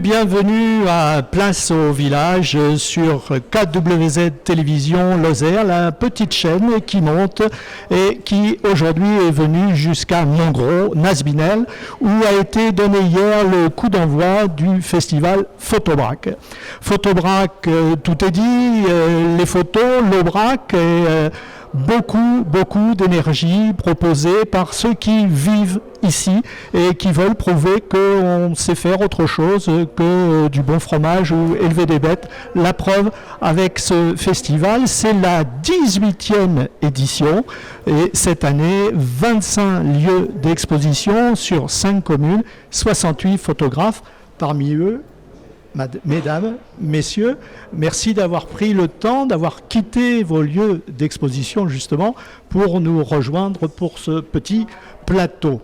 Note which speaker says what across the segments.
Speaker 1: Bienvenue à Place au Village sur KWZ Télévision Lozère, la petite chaîne qui monte et qui aujourd'hui est venue jusqu'à Montgros, Nasbinel, où a été donné hier le coup d'envoi du festival Photobrac. Photobrac, tout est dit, les photos, l'Aubrac et beaucoup d'énergie proposée par ceux qui vivent ici et qui veulent prouver qu'on sait faire autre chose que du bon fromage ou élever des bêtes. La preuve avec ce festival, c'est la 18e édition et cette année, 25 lieux d'exposition sur 5 communes, 68 photographes, parmi eux Mesdames, Messieurs, merci d'avoir pris le temps, d'avoir quitté vos lieux d'exposition justement pour nous rejoindre pour ce petit plateau.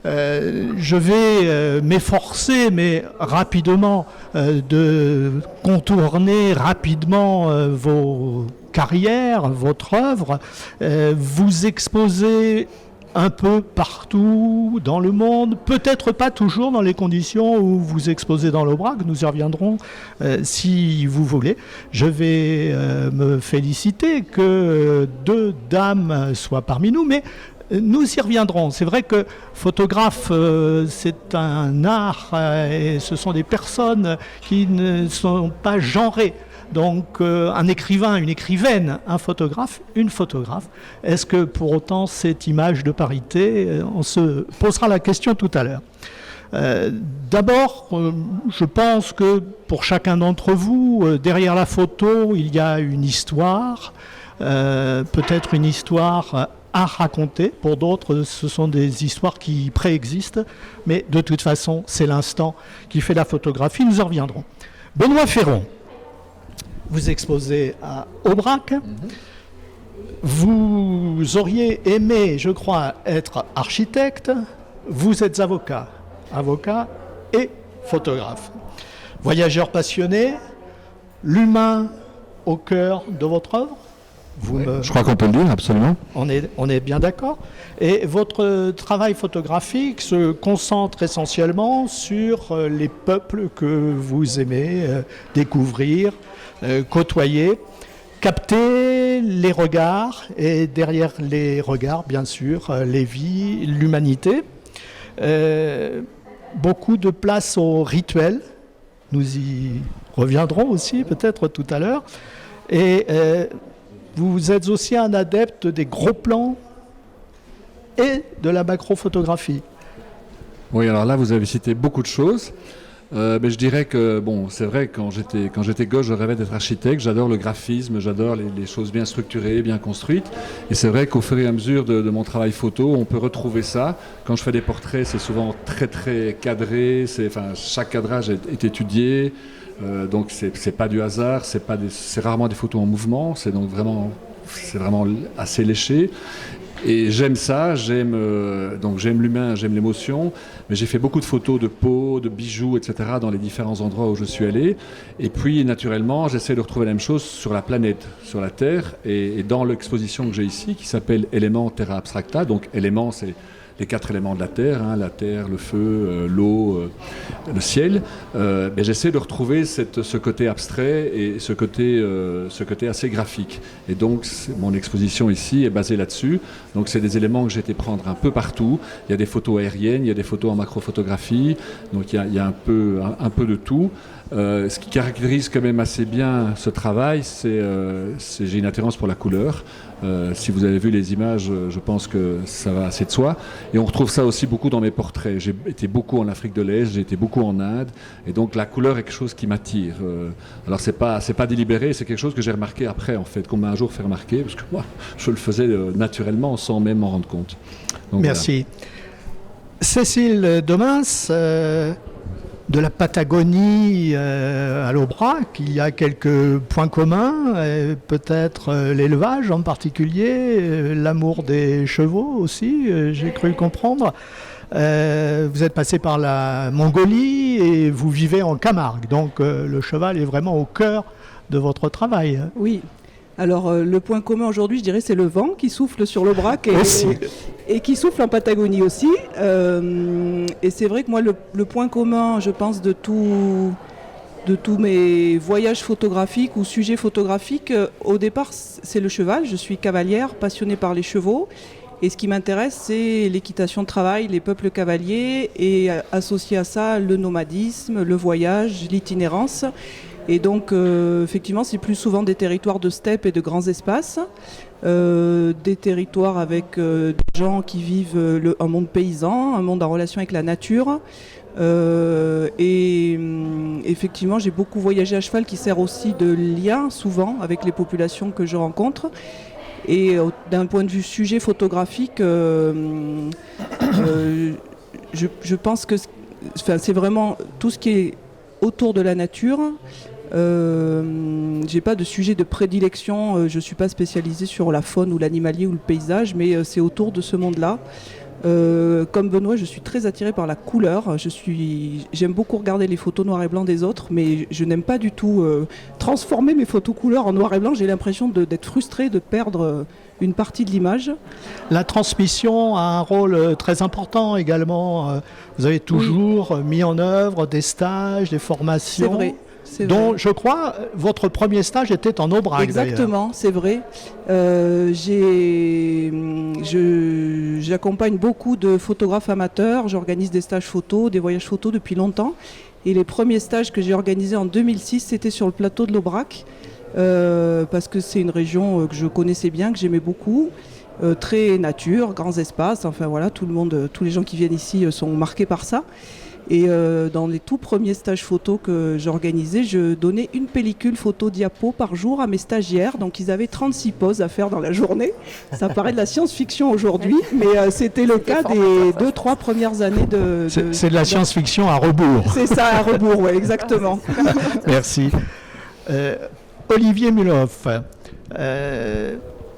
Speaker 1: Je vais m'efforcer, mais rapidement, de contourner rapidement vos carrières, votre œuvre. Vous exposez un peu partout dans le monde, peut-être pas toujours dans les conditions où vous exposez dans l'Aubrac, nous y reviendrons si vous voulez. Je vais me féliciter que 2 dames soient parmi nous, mais nous y reviendrons. C'est vrai que photographe, c'est un art et ce sont des personnes qui ne sont pas genrées. Donc un écrivain, une écrivaine, un photographe, une photographe. Est-ce que pour autant cette image de parité, on se posera la question tout à l'heure. D'abord, je pense que pour chacun d'entre vous, derrière la photo, il y a une histoire, peut-être une histoire à raconter. Pour d'autres, ce sont des histoires qui préexistent, mais de toute façon, c'est l'instant qui fait la photographie. Nous en reviendrons. Benoît Ferron. Vous exposez à Aubrac. Vous auriez aimé, je crois, être architecte. Vous êtes avocat et photographe. Voyageur passionné, l'humain au cœur de votre œuvre.
Speaker 2: Je crois qu'on peut le dire, absolument.
Speaker 1: On est bien d'accord. Et votre travail photographique se concentre essentiellement sur les peuples que vous aimez découvrir, côtoyer, capter les regards et derrière les regards, bien sûr, les vies, l'humanité. Beaucoup de place au rituel. Nous y reviendrons aussi peut-être tout à l'heure. Et vous êtes aussi un adepte des gros plans et de la macrophotographie.
Speaker 2: Oui, alors là, vous avez cité beaucoup de choses. Mais je dirais que, bon, c'est vrai, quand j'étais gosse, je rêvais d'être architecte. J'adore le graphisme, j'adore les choses bien structurées, bien construites. Et c'est vrai qu'au fur et à mesure de mon travail photo, on peut retrouver ça. Quand je fais des portraits, c'est souvent très, très cadré. Chaque cadrage est étudié. Donc c'est pas du hasard, c'est rarement des photos en mouvement. C'est vraiment assez léché. Et j'aime ça, j'aime l'humain, j'aime l'émotion, mais j'ai fait beaucoup de photos de peau, de bijoux, etc. dans les différents endroits où je suis allé. Et puis, naturellement, j'essaie de retrouver la même chose sur la planète, sur la Terre, et dans l'exposition que j'ai ici, qui s'appelle Éléments Terra Abstracta. Donc, éléments, c'est les 4 éléments de la Terre, le feu, l'eau, le ciel. J'essaie de retrouver ce côté abstrait et ce côté assez graphique. Et donc, mon exposition ici est basée là-dessus. Donc, c'est des éléments que j'ai été prendre un peu partout. Il y a des photos aériennes, il y a des photos en macrophotographie. Donc, il y a un peu de tout. Ce qui caractérise quand même assez bien ce travail, c'est j'ai une attirance pour la couleur. Si vous avez vu les images, je pense que ça va assez de soi. Et on retrouve ça aussi beaucoup dans mes portraits. J'ai été beaucoup en Afrique de l'Est, j'ai été beaucoup en Inde. Et donc la couleur est quelque chose qui m'attire. Alors c'est pas délibéré, c'est quelque chose que j'ai remarqué après, en fait, qu'on m'a un jour fait remarquer, parce que moi, je le faisais naturellement sans même m'en rendre compte. Donc,
Speaker 1: merci. Voilà. Cécile Domens, de la Patagonie à l'Aubrac, il y a quelques points communs, peut-être l'élevage en particulier, l'amour des chevaux aussi, j'ai cru comprendre. Vous êtes passé par la Mongolie et vous vivez en Camargue, donc le cheval est vraiment au cœur de votre travail.
Speaker 3: Oui. Alors le point commun aujourd'hui, je dirais, c'est le vent qui souffle sur l'Aubrac et qui souffle en Patagonie aussi. Et c'est vrai que moi, le point commun, je pense, de tous mes voyages photographiques ou sujets photographiques, au départ, c'est le cheval. Je suis cavalière, passionnée par les chevaux. Et ce qui m'intéresse, c'est l'équitation de travail, les peuples cavaliers, et associé à ça, le nomadisme, le voyage, l'itinérance. Et donc, effectivement, c'est plus souvent des territoires de steppe et de grands espaces, des territoires avec des gens qui vivent un monde paysan, un monde en relation avec la nature. Effectivement, j'ai beaucoup voyagé à cheval, qui sert aussi de lien, souvent, avec les populations que je rencontre. Et d'un point de vue sujet photographique, je pense que c'est vraiment tout ce qui est autour de la nature. J'ai pas de sujet de prédilection, je suis pas spécialisée sur la faune ou l'animalier ou le paysage, mais c'est autour de ce monde-là. Comme Benoît, je suis très attirée par la couleur. J'aime beaucoup regarder les photos noir et blanc des autres, mais je n'aime pas du tout transformer mes photos couleurs en noir et blanc. J'ai l'impression d'être frustrée, de perdre une partie de l'image.
Speaker 1: La transmission a un rôle très important également. Vous avez toujours mis en œuvre des stages, des formations.
Speaker 3: C'est vrai.
Speaker 1: Dont, je crois, votre premier stage était en Aubrac.
Speaker 3: Exactement, c'est vrai. J'accompagne beaucoup de photographes amateurs, j'organise des stages photos, des voyages photos depuis longtemps. Et les premiers stages que j'ai organisés en 2006, c'était sur le plateau de l'Aubrac, parce que c'est une région que je connaissais bien, que j'aimais beaucoup. Très nature, grands espaces, enfin voilà, tous les gens qui viennent ici sont marqués par ça. Et dans les tout premiers stages photo que j'organisais, je donnais une pellicule photo diapo par jour à mes stagiaires. Donc ils avaient 36 poses à faire dans la journée. Ça paraît de la science-fiction aujourd'hui, mais c'était le cas des 2-3 premières années de...
Speaker 1: C'est de la science-fiction à rebours.
Speaker 3: C'est ça, à rebours, oui, exactement.
Speaker 1: Merci. Olivier Mulhoff,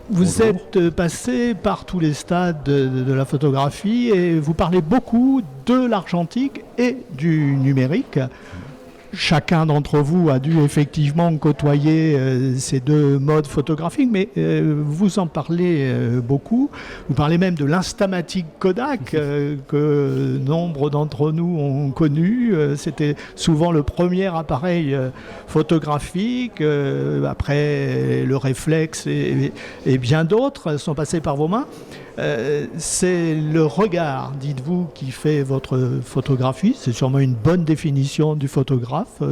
Speaker 1: vous êtes passé par tous les stades de la photographie et vous parlez beaucoup de l'argentique et du numérique. Chacun d'entre vous a dû effectivement côtoyer ces deux modes photographiques, mais vous en parlez beaucoup. Vous parlez même de l'instamatique Kodak que nombre d'entre nous ont connu. C'était souvent le premier appareil photographique. Après, le réflexe et bien d'autres sont passés par vos mains. C'est le regard, dites-vous, qui fait votre photographie. C'est sûrement une bonne définition du photographe.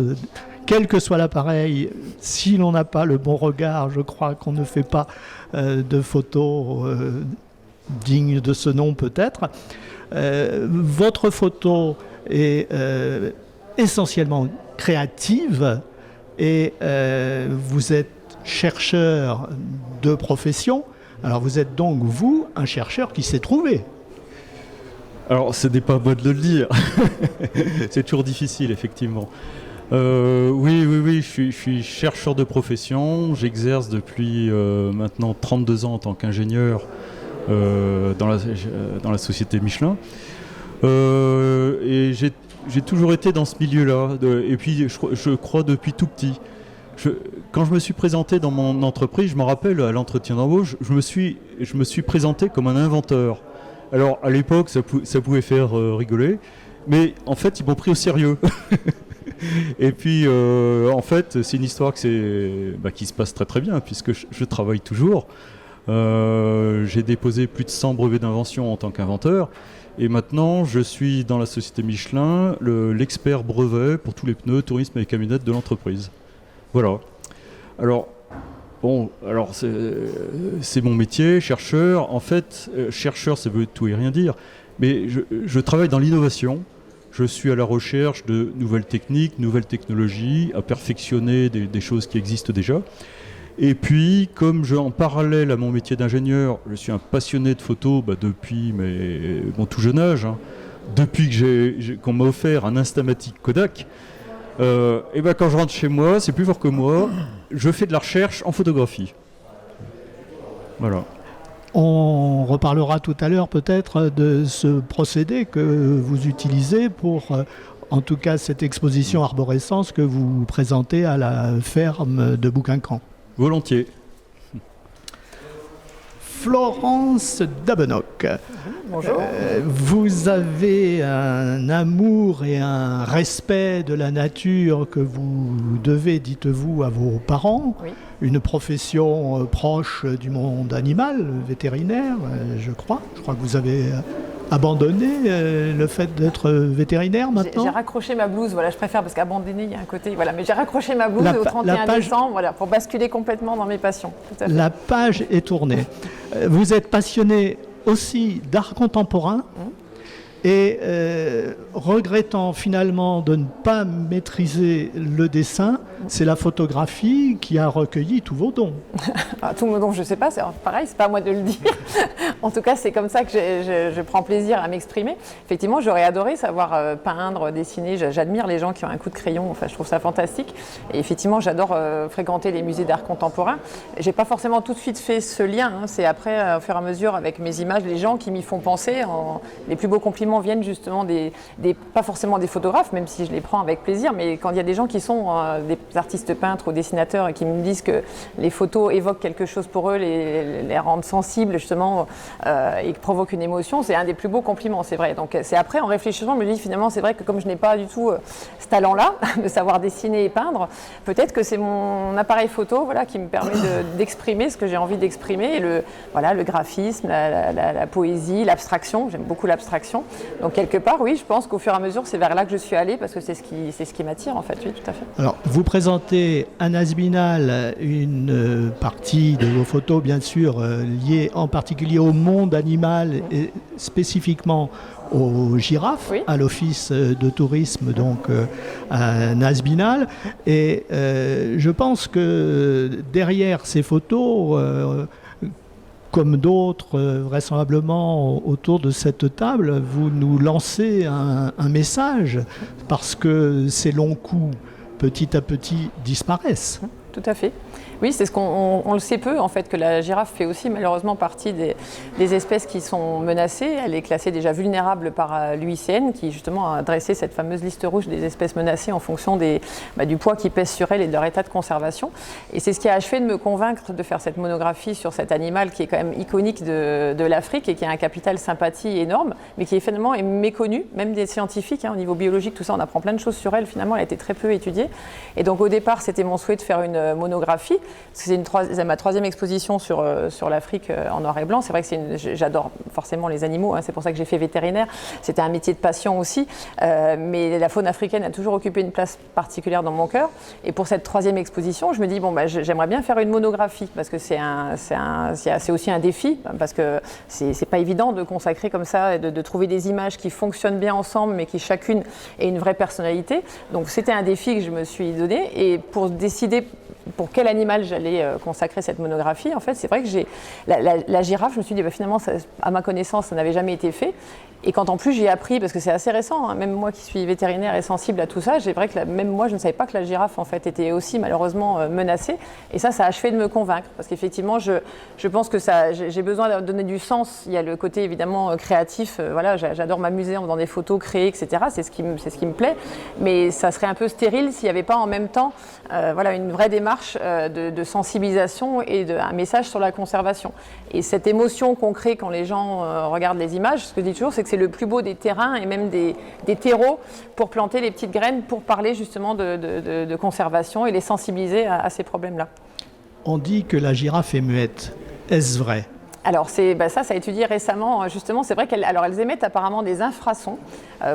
Speaker 1: Quel que soit l'appareil, si l'on n'a pas le bon regard, je crois qu'on ne fait pas de photos dignes de ce nom peut-être. Votre photo est essentiellement créative et vous êtes chercheur de profession. Alors vous êtes donc, vous, un chercheur qui s'est trouvé.
Speaker 4: Alors, ce n'est pas à moi de le dire. C'est toujours difficile, effectivement. Oui, je suis chercheur de profession. J'exerce depuis maintenant 32 ans en tant qu'ingénieur dans la société Michelin. Et j'ai toujours été dans ce milieu-là. Et puis, je crois depuis tout petit. Quand je me suis présenté dans mon entreprise, je me rappelle à l'entretien d'embauche, je me suis présenté comme un inventeur. Alors à l'époque, ça pouvait faire rigoler, mais en fait, ils m'ont pris au sérieux. Et puis, en fait, c'est une histoire qui se passe très très bien, puisque je travaille toujours. J'ai déposé plus de 100 brevets d'invention en tant qu'inventeur. Et maintenant, je suis dans la société Michelin, l'expert brevet pour tous les pneus, tourisme et camionnettes de l'entreprise. Voilà. Alors c'est mon métier, chercheur. En fait, chercheur, ça veut tout et rien dire. Mais je travaille dans l'innovation. Je suis à la recherche de nouvelles techniques, nouvelles technologies, à perfectionner des choses qui existent déjà. Et puis, comme en parallèle à mon métier d'ingénieur, je suis un passionné de photo depuis mon tout jeune âge. Depuis qu'on m'a offert un Instamatic Kodak. Et quand je rentre chez moi, c'est plus fort que moi, je fais de la recherche en photographie. Voilà.
Speaker 1: On reparlera tout à l'heure peut-être de ce procédé que vous utilisez pour, en tout cas, cette exposition arborescence que vous présentez à la ferme de Bouquincan.
Speaker 4: Volontiers.
Speaker 1: Florence Dabenoc,
Speaker 5: Bonjour.
Speaker 1: Vous avez un amour et un respect de la nature que vous devez, dites-vous, à vos parents.
Speaker 5: Oui.
Speaker 1: Une profession proche du monde animal, vétérinaire, je crois. Je crois que vous avez abandonné le fait d'être vétérinaire maintenant.
Speaker 5: J'ai raccroché ma blouse, voilà, je préfère parce qu'abandonner, il y a un côté, voilà, mais j'ai raccroché ma blouse au 31 décembre, voilà, pour basculer complètement dans mes passions. Tout à fait.
Speaker 1: La page est tournée. Vous êtes passionné aussi d'art contemporain et regrettant finalement de ne pas maîtriser le dessin, c'est la photographie qui a recueilli tous vos dons.
Speaker 5: Tous mes dons, je ne sais pas, c'est pareil, c'est pas à moi de le dire. En tout cas, c'est comme ça que je prends plaisir à m'exprimer. Effectivement, j'aurais adoré savoir peindre, dessiner. J'admire les gens qui ont un coup de crayon, enfin, je trouve ça fantastique. Et effectivement, j'adore fréquenter les musées d'art contemporain. Je n'ai pas forcément tout de suite fait ce lien, hein. C'est après, au fur et à mesure, avec mes images, les gens qui m'y font penser. Les plus beaux compliments viennent justement pas forcément des photographes, même si je les prends avec plaisir, mais quand il y a des gens qui sont des artistes peintres ou dessinateurs et qui me disent que les photos évoquent quelque chose pour eux, les rendent sensibles justement et provoquent une émotion, c'est un des plus beaux compliments, c'est vrai. Donc c'est après, en réfléchissant, je me dis finalement c'est vrai que comme je n'ai pas du tout ce talent-là de savoir dessiner et peindre, peut-être que c'est mon appareil photo, voilà, qui me permet d'exprimer ce que j'ai envie d'exprimer, et le graphisme, la poésie, l'abstraction. J'aime beaucoup l'abstraction. Donc quelque part, oui, je pense qu'au fur et à mesure, c'est vers là que je suis allée parce que c'est ce qui m'attire en fait, oui, tout à fait.
Speaker 1: Alors, vous présentez à Nazbinal une partie de vos photos, bien sûr, liées en particulier au monde animal et spécifiquement aux girafes, oui, à l'office de tourisme donc à Nazbinal. Et je pense que derrière ces photos, comme d'autres vraisemblablement autour de cette table, vous nous lancez un message parce que ces longs coups, petit à petit, disparaissent.
Speaker 5: Tout à fait. Oui, c'est ce qu'on le sait peu, en fait, que la girafe fait aussi malheureusement partie des espèces qui sont menacées. Elle est classée déjà vulnérable par l'UICN, qui justement a dressé cette fameuse liste rouge des espèces menacées en fonction du poids qui pèse sur elle et de leur état de conservation. Et c'est ce qui a achevé de me convaincre de faire cette monographie sur cet animal qui est quand même iconique de l'Afrique et qui a un capital sympathie énorme, mais qui finalement est méconnu, même des scientifiques, hein, au niveau biologique, tout ça, on apprend plein de choses sur elle. Finalement, elle a été très peu étudiée. Et donc au départ, c'était mon souhait de faire une monographie. C'est ma troisième exposition sur l'Afrique en noir et blanc. C'est vrai que j'adore forcément les animaux, hein, c'est pour ça que j'ai fait vétérinaire. C'était un métier de passion aussi, mais la faune africaine a toujours occupé une place particulière dans mon cœur. Et pour cette troisième exposition, je me dis, j'aimerais bien faire une monographie, parce que c'est aussi un défi, parce que c'est pas évident de consacrer comme ça, de trouver des images qui fonctionnent bien ensemble, mais qui chacune ait une vraie personnalité. Donc c'était un défi que je me suis donné, et pour décider pour quel animal j'allais consacrer cette monographie, en fait, c'est vrai que la girafe, je me suis dit, finalement, à ma connaissance, ça n'avait jamais été fait. Et quand en plus j'ai appris, parce que c'est assez récent, hein, même moi qui suis vétérinaire et sensible à tout ça, c'est vrai que même moi, je ne savais pas que la girafe, en fait, était aussi malheureusement menacée. Et ça a achevé de me convaincre, parce qu'effectivement, je pense que j'ai besoin de donner du sens. Il y a le côté, évidemment, créatif. Voilà, j'adore m'amuser en faisant des photos, créer, etc. C'est ce qui me plaît. Mais ça serait un peu stérile s'il n'y avait pas en même temps une vraie démarche de sensibilisation et un message sur la conservation. Et cette émotion qu'on crée quand les gens regardent les images, ce que je dis toujours, c'est que c'est le plus beau des terrains et même des terreaux pour planter les petites graines, pour parler justement de conservation et les sensibiliser à ces problèmes-là.
Speaker 1: On dit que la girafe est muette. Est-ce vrai ?
Speaker 5: Alors ça a étudié récemment, justement, c'est vrai qu'elles émettent apparemment des infrasons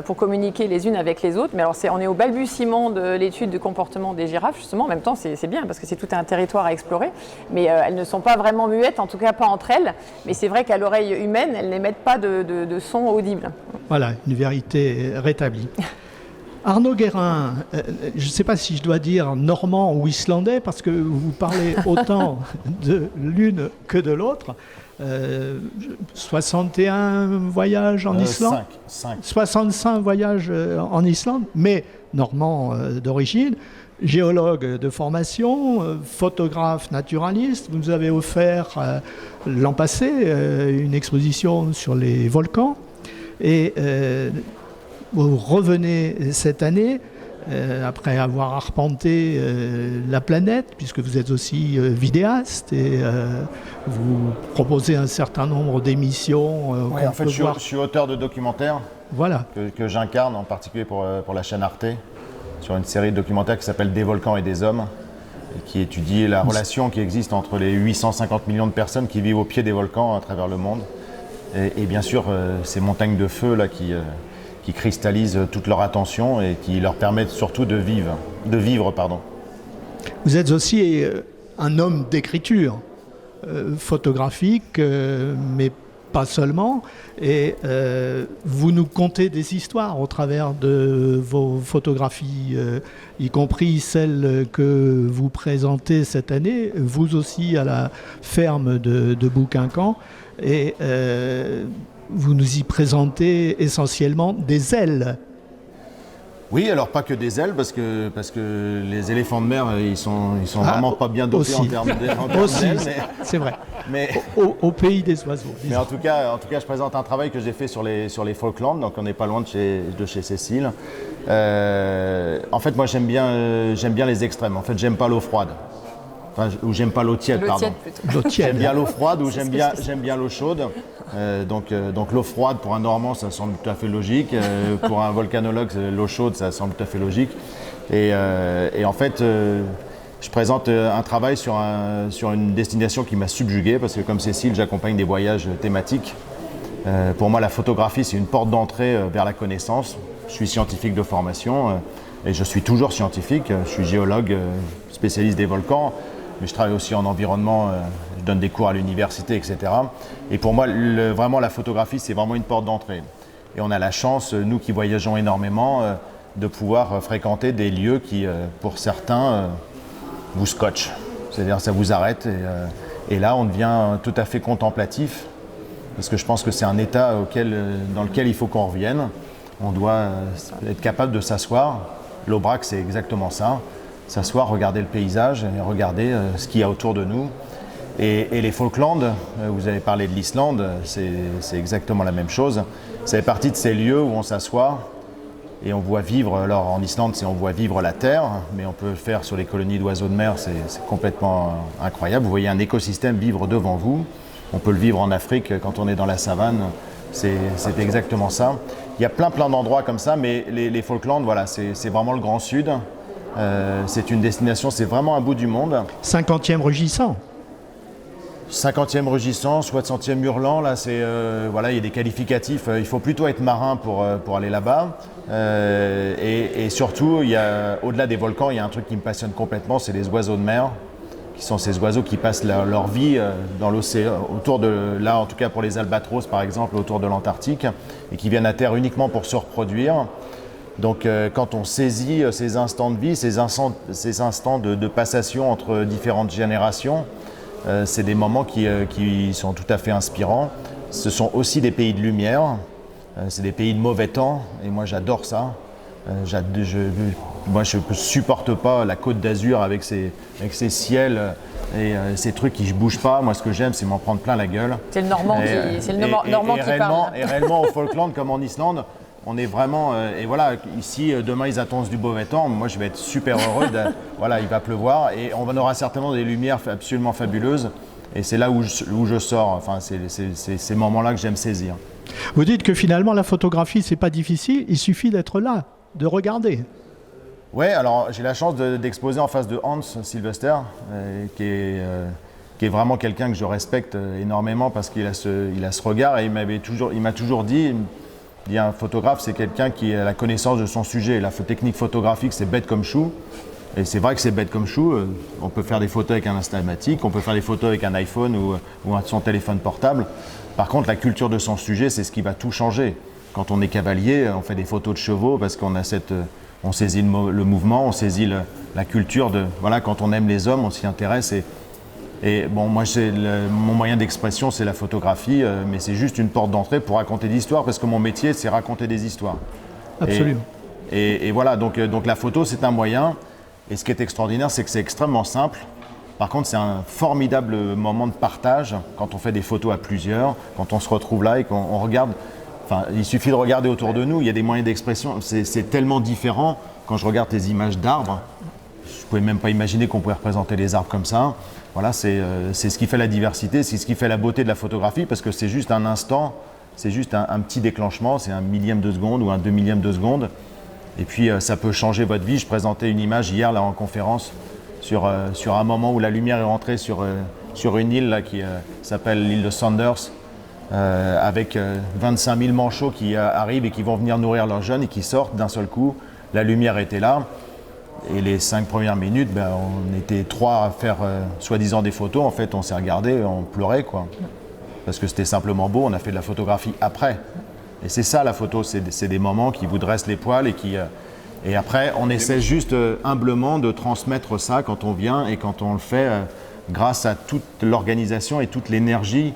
Speaker 5: pour communiquer les unes avec les autres, mais alors on est au balbutiement de l'étude du comportement des girafes, justement. En même temps, c'est bien parce que c'est tout un territoire à explorer, mais elles ne sont pas vraiment muettes, en tout cas pas entre elles, mais c'est vrai qu'à l'oreille humaine, elles n'émettent pas de son audible. Voilà,
Speaker 1: une vérité rétablie. Arnaud Guérin, je ne sais pas si je dois dire normand ou islandais, parce que vous parlez autant de l'une que de l'autre. 61 voyages en Islande, 65 voyages en Islande, mais normand d'origine, géologue de formation, photographe naturaliste. Vous nous avez offert l'an passé une exposition sur les volcans et vous revenez cette année après avoir arpenté la planète, puisque vous êtes aussi vidéaste et vous proposez un certain nombre d'émissions.
Speaker 6: Oui, en fait, je suis auteur de documentaires
Speaker 1: voilà.
Speaker 6: que j'incarne, en particulier pour la chaîne Arte, sur une série de documentaires qui s'appelle Des volcans et des hommes, et qui étudie la relation qui existe entre les 850 millions de personnes qui vivent au pied des volcans à travers le monde. Et bien sûr, ces montagnes de feu là, qui cristallisent toute leur attention et qui leur permettent surtout de vivre.
Speaker 1: Vous êtes aussi un homme d'écriture photographique, mais pas seulement. Et vous nous contez des histoires au travers de vos photographies, y compris celles que vous présentez cette année, vous aussi à la ferme de Bouquincan. Et vous nous y présentez essentiellement des ailes.
Speaker 6: Oui, alors pas que des ailes, parce que les éléphants de mer, ils sont vraiment pas bien dotés en termes d'ailes.
Speaker 1: C'est vrai.
Speaker 6: Mais
Speaker 1: au pays des oiseaux.
Speaker 6: Mais en tout cas, je présente un travail que j'ai fait sur les Falklands, donc on n'est pas loin de chez Cécile. En fait, moi j'aime bien les extrêmes. En fait, j'aime pas l'eau froide. Enfin, ou j'aime pas l'eau tiède, pardon.
Speaker 1: L'eau tiède.
Speaker 6: J'aime bien l'eau froide ou j'aime bien l'eau chaude. Donc l'eau froide pour un Normand, ça semble tout à fait logique. Pour un volcanologue, l'eau chaude, ça semble tout à fait logique. Et en fait, je présente un travail sur une destination qui m'a subjugué, parce que comme Cécile, j'accompagne des voyages thématiques. Pour moi, la photographie, c'est une porte d'entrée vers la connaissance. Je suis scientifique de formation et je suis toujours scientifique. Je suis géologue, spécialiste des volcans. Mais je travaille aussi en environnement, je donne des cours à l'université, etc. Et pour moi, vraiment, la photographie, c'est vraiment une porte d'entrée. Et on a la chance, nous qui voyageons énormément, de pouvoir fréquenter des lieux qui, pour certains, vous scotchent. C'est-à-dire, ça vous arrête. Et là, on devient tout à fait contemplatif, parce que je pense que c'est un état dans lequel il faut qu'on revienne. On doit être capable de s'asseoir. L'Aubrac, c'est exactement ça. S'asseoir, regarder le paysage et regarder ce qu'il y a autour de nous. Et les Falklands, vous avez parlé de l'Islande, c'est exactement la même chose. Ça fait partie de ces lieux où on s'assoit et on voit vivre, alors en Islande, on voit vivre la terre, mais on peut le faire sur les colonies d'oiseaux de mer, c'est complètement incroyable. Vous voyez un écosystème vivre devant vous. On peut le vivre en Afrique quand on est dans la savane, c'est exactement ça. Il y a plein d'endroits comme ça, mais les Falklands, voilà, c'est vraiment le Grand Sud. C'est une destination, c'est vraiment un bout du monde.
Speaker 1: 50e rugissant.
Speaker 6: 50e rugissant, 60e hurlant, là voilà, il y a des qualificatifs. Il faut plutôt être marin pour aller là-bas. Et surtout, au-delà des volcans, il y a un truc qui me passionne complètement, c'est les oiseaux de mer, qui sont ces oiseaux qui passent leur vie dans l'océan, autour de, là en tout cas pour les albatros par exemple, autour de l'Antarctique, et qui viennent à terre uniquement pour se reproduire. Donc quand on saisit ces instants de vie, ces instants de passation entre différentes générations, c'est des moments qui sont tout à fait inspirants. Ce sont aussi des pays de lumière, c'est des pays de mauvais temps, et moi j'adore ça. Moi je ne supporte pas la Côte d'Azur avec ses ciels et ces trucs qui ne bougent pas. Moi ce que j'aime, c'est m'en prendre plein la gueule.
Speaker 5: C'est le Normand qui parle.
Speaker 6: Et réellement au Falkland comme en Islande, on est vraiment, et voilà, ici, demain, ils annoncent du mauvais temps. Moi, je vais être super heureux. Voilà, il va pleuvoir et on aura certainement des lumières absolument fabuleuses. Et c'est là où je sors. Enfin, c'est ces moments-là que j'aime saisir.
Speaker 1: Vous dites que finalement, la photographie, c'est pas difficile. Il suffit d'être là, de regarder.
Speaker 6: Ouais, alors j'ai la chance d'exposer en face de Hans Sylvester, qui est vraiment quelqu'un que je respecte énormément parce qu'il a ce regard. Et il m'a toujours dit. Un photographe, c'est quelqu'un qui a la connaissance de son sujet. La technique photographique, c'est bête comme chou. Et c'est vrai que c'est bête comme chou. On peut faire des photos avec un Instamatic, on peut faire des photos avec un iPhone ou son téléphone portable. Par contre, la culture de son sujet, c'est ce qui va tout changer. Quand on est cavalier, on fait des photos de chevaux parce qu'on a on saisit le mouvement, on saisit la culture de... Voilà, quand on aime les hommes, on s'y intéresse. Et bon, moi, mon moyen d'expression, c'est la photographie, mais c'est juste une porte d'entrée pour raconter des histoires, parce que mon métier, c'est raconter des histoires.
Speaker 1: Absolument.
Speaker 6: Et voilà, donc la photo, c'est un moyen. Et ce qui est extraordinaire, c'est que c'est extrêmement simple. Par contre, c'est un formidable moment de partage quand on fait des photos à plusieurs, quand on se retrouve là et qu'on regarde. Enfin, il suffit de regarder autour de nous, il y a des moyens d'expression, c'est tellement différent. quand je regarde tes images d'arbres, je ne pouvais même pas imaginer qu'on pouvait représenter les arbres comme ça. Voilà, c'est ce qui fait la diversité, c'est ce qui fait la beauté de la photographie, parce que c'est juste un instant, c'est juste un petit déclenchement, c'est un millième de seconde ou un 2 millième de seconde. Et puis ça peut changer votre vie. Je présentais une image hier là, en conférence sur un moment où la lumière est rentrée sur une île là, qui s'appelle l'île de Sanders, avec 25 000 manchots qui arrivent et qui vont venir nourrir leurs jeunes et qui sortent d'un seul coup. La lumière était là. Et les 5 premières minutes, on était 3 à faire soi-disant des photos. En fait, on s'est regardé, on pleurait, quoi. Parce que c'était simplement beau, on a fait de la photographie après. Et c'est ça la photo, c'est des moments qui vous dressent les poils et après, on essaie juste humblement de transmettre ça quand on vient et quand on le fait grâce à toute l'organisation et toute l'énergie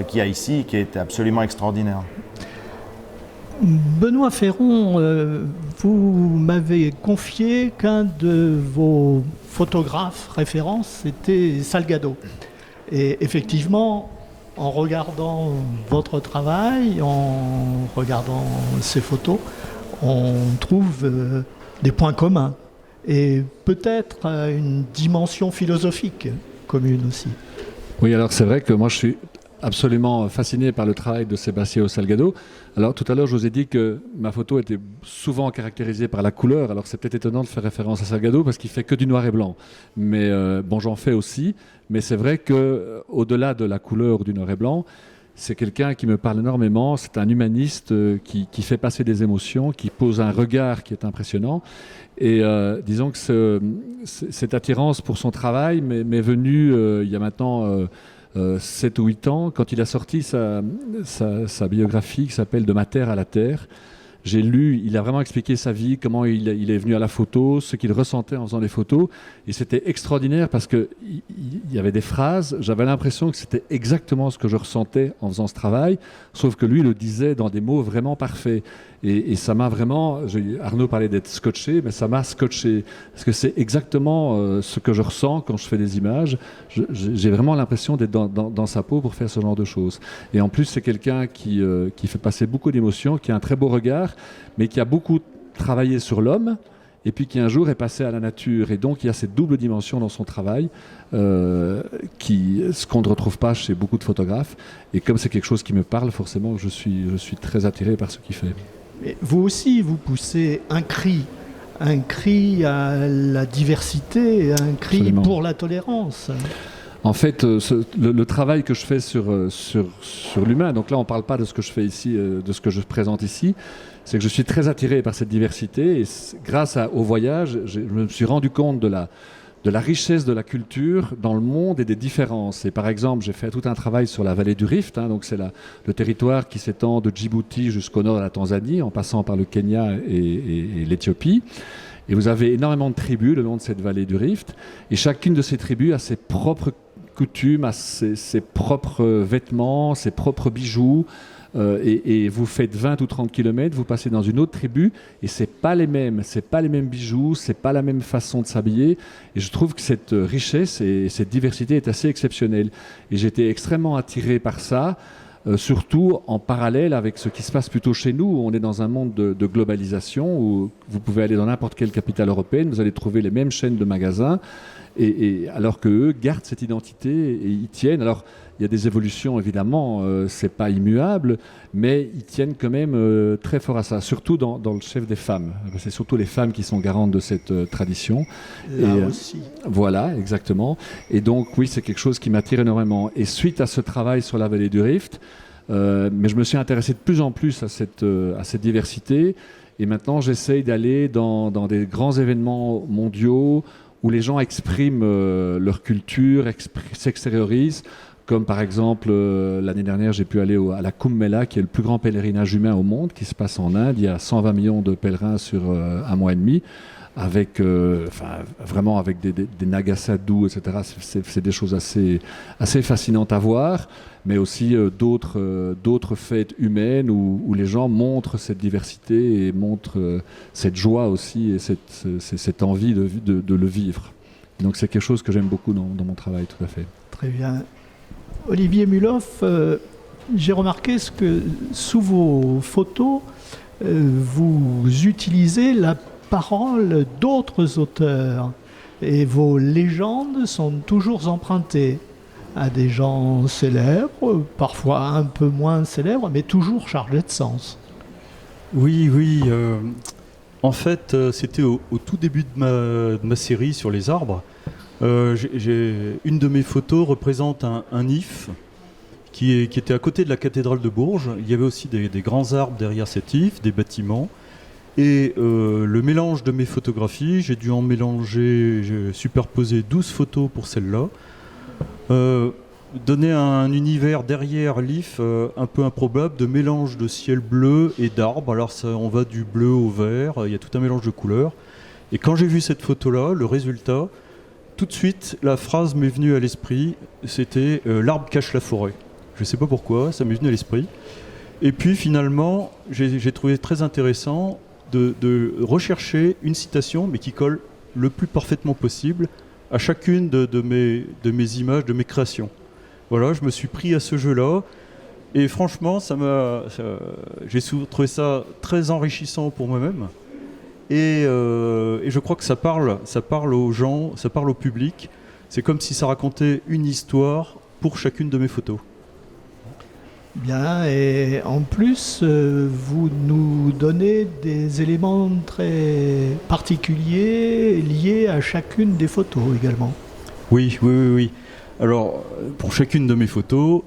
Speaker 6: qu'il y a ici, qui est absolument extraordinaire.
Speaker 1: Benoît Ferron, vous m'avez confié qu'un de vos photographes références était Salgado. Et effectivement, en regardant votre travail, en regardant ces photos, on trouve des points communs et peut-être une dimension philosophique commune aussi.
Speaker 2: Oui, alors c'est vrai que moi je suis absolument fasciné par le travail de Sebastião Salgado. Alors tout à l'heure, je vous ai dit que ma photo était souvent caractérisée par la couleur. Alors c'est peut-être étonnant de faire référence à Salgado parce qu'il fait que du noir et blanc. Mais bon, j'en fais aussi. Mais c'est vrai que au-delà de la couleur du noir et blanc, c'est quelqu'un qui me parle énormément. C'est un humaniste qui fait passer des émotions, qui pose un regard qui est impressionnant. Et disons que cette attirance pour son travail m'est venue il y a maintenant 7 ou 8 ans, quand il a sorti sa biographie qui s'appelle « De ma terre à la terre ». J'ai lu, il a vraiment expliqué sa vie, comment il est venu à la photo, ce qu'il ressentait en faisant des photos. Et c'était extraordinaire parce qu'il y avait des phrases, j'avais l'impression que c'était exactement ce que je ressentais en faisant ce travail, sauf que lui le disait dans des mots vraiment parfaits. Et ça m'a vraiment, Arnaud parlait d'être scotché, mais ça m'a scotché. Parce que c'est exactement ce que je ressens quand je fais des images. J'ai vraiment l'impression d'être dans sa peau pour faire ce genre de choses. Et en plus, c'est quelqu'un qui fait passer beaucoup d'émotions, qui a un très beau regard, mais qui a beaucoup travaillé sur l'homme, et puis qui un jour est passé à la nature. Et donc, il y a cette double dimension dans son travail, ce qu'on ne retrouve pas chez beaucoup de photographes. Et comme c'est quelque chose qui me parle, forcément, je suis très attiré par ce qu'il fait.
Speaker 1: Mais vous aussi, vous poussez un cri à la diversité, un cri Absolument. Pour la tolérance.
Speaker 2: En fait, le travail que je fais sur l'humain, donc là on ne parle pas de ce que je fais ici, de ce que je présente ici, c'est que je suis très attiré par cette diversité et grâce au voyage, je me suis rendu compte de la richesse de la culture dans le monde et des différences. Et par exemple, j'ai fait tout un travail sur la vallée du Rift, donc c'est le territoire qui s'étend de Djibouti jusqu'au nord de la Tanzanie, en passant par le Kenya et l'Éthiopie. Et vous avez énormément de tribus le long de cette vallée du Rift, et chacune de ces tribus a ses propres coutumes, a ses propres vêtements, ses propres bijoux. Et vous faites 20 ou 30 km, vous passez dans une autre tribu et c'est pas les mêmes bijoux, c'est pas la même façon de s'habiller. Et je trouve que cette richesse et cette diversité est assez exceptionnelle. Et j'étais extrêmement attiré par ça, surtout en parallèle avec ce qui se passe plutôt chez nous, où on est dans un monde de globalisation, où vous pouvez aller dans n'importe quelle capitale européenne, vous allez trouver les mêmes chaînes de magasins, et alors qu'eux gardent cette identité et y tiennent. Alors, il y a des évolutions, évidemment, c'est pas immuable, mais ils tiennent quand même très fort à ça, surtout dans le chef des femmes. C'est surtout les femmes qui sont garantes de cette tradition.
Speaker 1: Là aussi.
Speaker 2: Voilà, exactement. Et donc, oui, c'est quelque chose qui m'attire énormément. Et suite à ce travail sur la vallée du Rift, mais je me suis intéressé de plus en plus à cette diversité. Et maintenant, j'essaye d'aller dans des grands événements mondiaux où les gens expriment leur culture, s'extériorisent. Comme par exemple, l'année dernière, j'ai pu aller à la Kumbh Mela, qui est le plus grand pèlerinage humain au monde, qui se passe en Inde. Il y a 120 millions de pèlerins sur un mois et demi, avec vraiment avec des nagas sadhus, etc. C'est des choses assez fascinantes à voir, mais aussi d'autres fêtes humaines où les gens montrent cette diversité et montrent cette joie aussi et cette envie de le vivre. Donc c'est quelque chose que j'aime beaucoup dans mon travail, tout à fait.
Speaker 1: Très bien. Olivier Muloff, j'ai remarqué que sous vos photos, vous utilisez la paroles d'autres auteurs. Et vos légendes sont toujours empruntées à des gens célèbres, parfois un peu moins célèbres, mais toujours chargés de sens.
Speaker 4: Oui, oui. En fait, c'était au tout début de ma série sur les arbres. Une de mes photos représente un if qui était à côté de la cathédrale de Bourges. Il y avait aussi des grands arbres derrière cet if, des bâtiments. Et le mélange de mes photographies, j'ai dû en mélanger, j'ai superposé 12 photos pour celle-là. Donner un univers derrière l'if un peu improbable de mélange de ciel bleu et d'arbres. Alors on va du bleu au vert, il y a tout un mélange de couleurs. Et quand j'ai vu cette photo-là, le résultat, tout de suite, la phrase m'est venue à l'esprit, c'était l'arbre cache la forêt. Je ne sais pas pourquoi, ça m'est venu à l'esprit. Et puis finalement, j'ai trouvé très intéressant de rechercher une citation, mais qui colle le plus parfaitement possible à chacune de mes images, de mes créations. Voilà, je me suis pris à ce jeu-là, et franchement, j'ai trouvé ça très enrichissant pour moi-même. Et je crois que ça parle aux gens, ça parle au public. C'est comme si ça racontait une histoire pour chacune de mes photos.
Speaker 1: Bien, et en plus, vous nous donnez des éléments très particuliers liés à chacune des photos également.
Speaker 4: Oui. Alors, pour chacune de mes photos,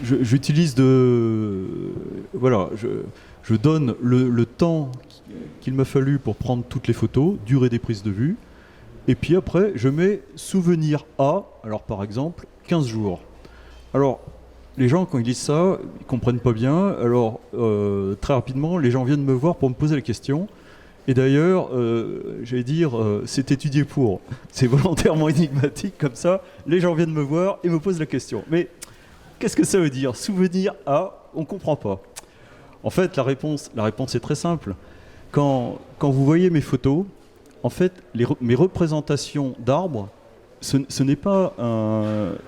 Speaker 4: j'utilise Voilà, je donne le temps qu'il m'a fallu pour prendre toutes les photos, durée des prises de vue, et puis après, je mets souvenir à, alors par exemple, 15 jours. Alors, les gens, quand ils lisent ça, ils comprennent pas bien. Alors, très rapidement, les gens viennent me voir pour me poser la question. Et d'ailleurs, j'allais dire, c'est étudié pour. C'est volontairement énigmatique, comme ça. Les gens viennent me voir et me posent la question. Mais qu'est-ce que ça veut dire ? Souvenir à, on comprend pas. En fait, la réponse est très simple. Quand vous voyez mes photos, en fait, mes représentations d'arbres, ce n'est pas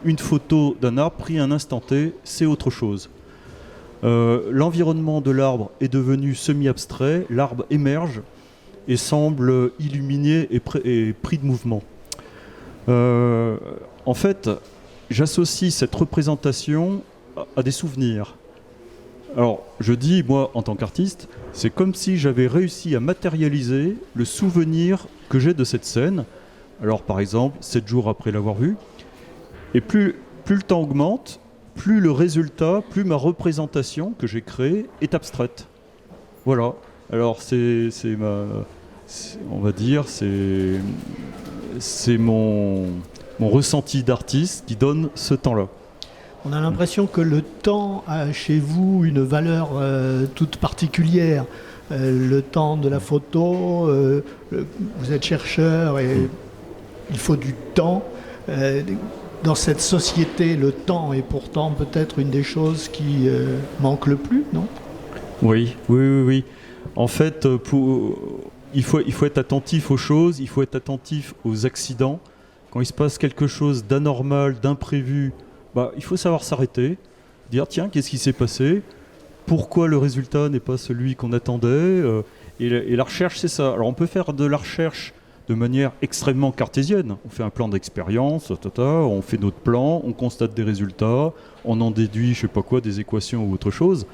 Speaker 4: une photo d'un arbre pris à un instant T, c'est autre chose. L'environnement de l'arbre est devenu semi-abstrait, l'arbre émerge et semble illuminé et pris de mouvement. En fait, j'associe cette représentation à des souvenirs. Alors, je dis, moi, en tant qu'artiste, c'est comme si j'avais réussi à matérialiser le souvenir que j'ai de cette scène. Alors, par exemple, 7 jours après l'avoir vue. Et plus le temps augmente, plus le résultat, plus ma représentation que j'ai créée est abstraite. Voilà. Alors, on va dire, c'est mon ressenti d'artiste qui donne ce temps-là.
Speaker 1: On a l'impression que le temps a chez vous une valeur toute particulière. Le temps de la photo, vous êtes chercheur et il faut du temps. Dans cette société, le temps est pourtant peut-être une des choses qui manque le plus, non ?
Speaker 4: Oui. En fait, il faut être attentif aux choses, il faut être attentif aux accidents. Quand il se passe quelque chose d'anormal, d'imprévu, il faut savoir s'arrêter, dire tiens, qu'est-ce qui s'est passé ? Pourquoi le résultat n'est pas celui qu'on attendait ? Et la recherche, c'est ça. Alors on peut faire de la recherche de manière extrêmement cartésienne. On fait un plan d'expérience, on fait notre plan, on constate des résultats, on en déduit, je sais pas quoi, des équations ou autre chose.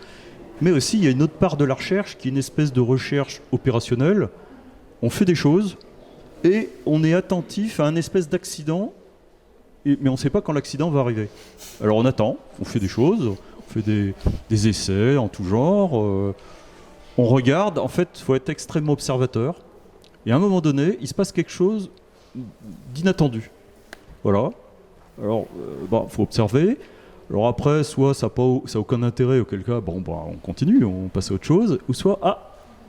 Speaker 4: Mais aussi, il y a une autre part de la recherche qui est une espèce de recherche opérationnelle. On fait des choses et on est attentif à un espèce d'accident, mais on ne sait pas quand l'accident va arriver. Alors on attend, on fait des choses, on fait des essais en tout genre, on regarde. En fait, il faut être extrêmement observateur. Et à un moment donné, il se passe quelque chose d'inattendu. Voilà. Alors, faut observer. Alors après, soit ça n'a aucun intérêt, auquel cas, on continue, on passe à autre chose. Ou soit,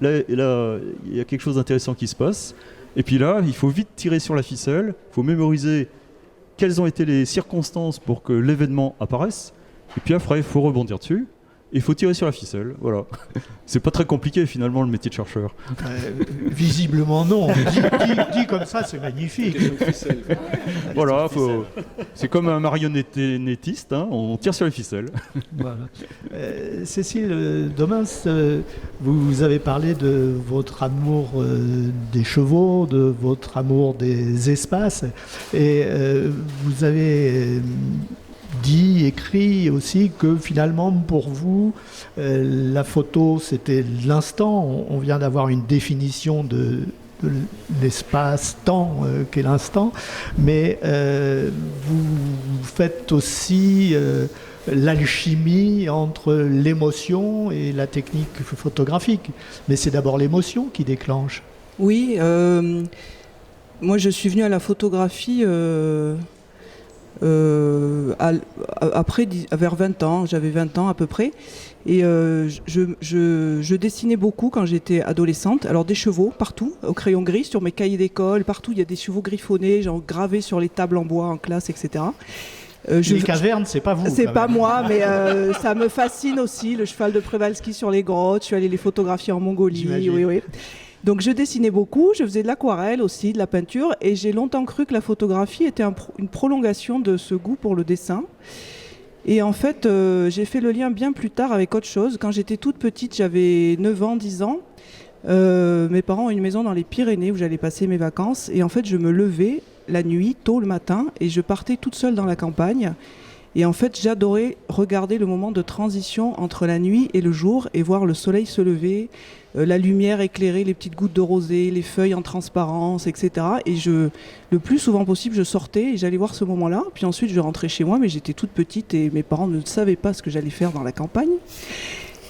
Speaker 4: là, il y a quelque chose d'intéressant qui se passe. Et puis là, il faut vite tirer sur la ficelle. Il faut mémoriser quelles ont été les circonstances pour que l'événement apparaisse. Et puis après, il faut rebondir dessus. et il faut tirer sur la ficelle. Voilà. C'est pas très compliqué finalement le métier de chercheur.
Speaker 1: Visiblement non. Dit comme ça, c'est magnifique.
Speaker 4: Voilà, c'est comme un marionnettiste, hein, on tire sur les ficelles.
Speaker 1: Voilà. Cécile Domens, vous avez parlé de votre amour des chevaux, de votre amour des espaces, et vous avez écrit aussi que finalement pour vous, la photo c'était l'instant. On vient d'avoir une définition de l'espace-temps qu'est l'instant, mais vous faites aussi l'alchimie entre l'émotion et la technique photographique. Mais c'est d'abord l'émotion qui déclenche.
Speaker 3: Oui, moi je suis venue à la photographie après, vers 20 ans, j'avais 20 ans à peu près, et je dessinais beaucoup quand j'étais adolescente. Alors des chevaux partout, au crayon gris, sur mes cahiers d'école, partout il y a des chevaux griffonnés, genre gravés sur les tables en bois en classe, etc.
Speaker 1: Les cavernes, c'est pas vous.
Speaker 3: C'est pas moi, mais ça me fascine aussi, le cheval de Przewalski sur les grottes. Je suis allée les photographier en Mongolie.
Speaker 1: J'imagine.
Speaker 3: Oui. Donc je dessinais beaucoup, je faisais de l'aquarelle aussi, de la peinture, et j'ai longtemps cru que la photographie était une prolongation de ce goût pour le dessin. Et en fait, j'ai fait le lien bien plus tard avec autre chose. Quand j'étais toute petite, j'avais 9 ans, 10 ans, mes parents ont une maison dans les Pyrénées où j'allais passer mes vacances, et en fait je me levais la nuit, tôt le matin, et je partais toute seule dans la campagne. Et en fait, j'adorais regarder le moment de transition entre la nuit et le jour et voir le soleil se lever, la lumière éclairer les petites gouttes de rosée, les feuilles en transparence, etc. Et le plus souvent possible, je sortais et j'allais voir ce moment-là. Puis ensuite, je rentrais chez moi, mais j'étais toute petite et mes parents ne savaient pas ce que j'allais faire dans la campagne.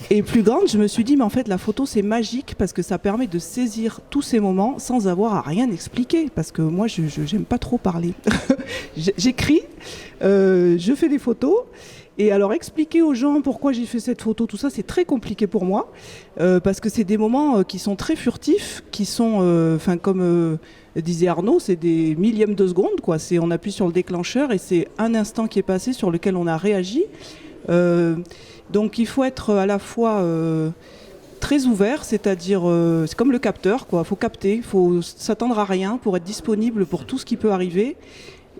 Speaker 3: Et plus grande, je me suis dit, mais en fait, la photo, c'est magique parce que ça permet de saisir tous ces moments sans avoir à rien expliquer. Parce que moi, je n'aime pas trop parler. J'écris, je fais des photos. Et alors, expliquer aux gens pourquoi j'ai fait cette photo, tout ça, c'est très compliqué pour moi. Parce que c'est des moments qui sont très furtifs, qui sont, comme disait Arnaud, c'est des millièmes de seconde, quoi. On appuie sur le déclencheur et c'est un instant qui est passé sur lequel on a réagi. Donc il faut être à la fois très ouvert, c'est-à-dire c'est comme le capteur, quoi. Faut capter, il faut s'attendre à rien pour être disponible pour tout ce qui peut arriver.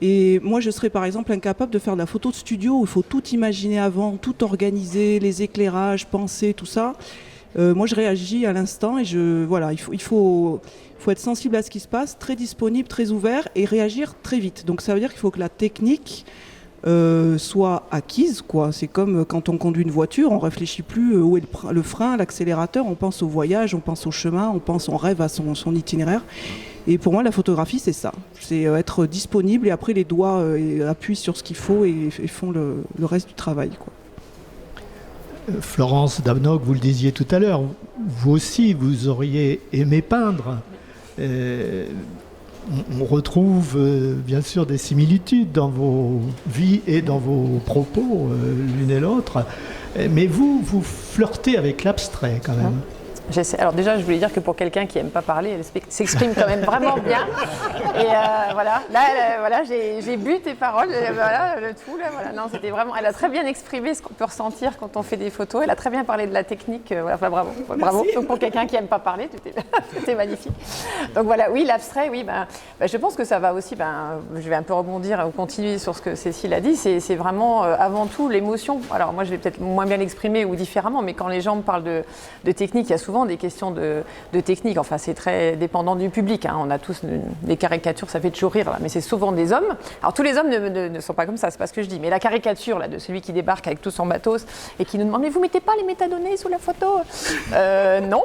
Speaker 3: Et moi je serais par exemple incapable de faire de la photo de studio où il faut tout imaginer avant, tout organiser, les éclairages, penser, tout ça. Moi je réagis à l'instant et il faut être sensible à ce qui se passe, très disponible, très ouvert et réagir très vite. Donc ça veut dire qu'il faut que la technique soit acquise, quoi. C'est comme quand on conduit une voiture, on réfléchit plus où est le frein, l'accélérateur, on pense au voyage, on pense au chemin, on rêve à son itinéraire. Et pour moi, la photographie, c'est ça. C'est être disponible et après les doigts appuient sur ce qu'il faut et font le reste du travail, quoi.
Speaker 1: Florence Damnock, vous le disiez tout à l'heure, vous aussi, vous auriez aimé peindre. On retrouve bien sûr des similitudes dans vos vies et dans vos propos l'une et l'autre, mais vous flirtez avec l'abstrait quand même.
Speaker 5: Alors déjà, je voulais dire que pour quelqu'un qui n'aime pas parler, elle s'exprime quand même vraiment bien. Et voilà, là, j'ai bu tes paroles, voilà, le tout. Là, voilà. Non, c'était vraiment. Elle a très bien exprimé ce qu'on peut ressentir quand on fait des photos. Elle a très bien parlé de la technique. Voilà, bravo. Donc pour quelqu'un qui n'aime pas parler, c'était magnifique. Donc voilà, oui, l'abstrait, oui. Je pense que ça va aussi. Je vais un peu rebondir ou continuer sur ce que Cécile a dit. C'est vraiment avant tout l'émotion. Alors moi, je vais peut-être moins bien l'exprimer ou différemment, mais quand les gens me parlent de technique, il y a souvent des questions de technique. Enfin, c'est très dépendant du public. Hein. On a tous des caricatures, ça fait toujours rire, là. Mais c'est souvent des hommes. Alors, tous les hommes ne sont pas comme ça, c'est pas ce que je dis. Mais la caricature là, de celui qui débarque avec tout son matos et qui nous demande « Mais vous mettez pas les métadonnées sous la photo ?» Non.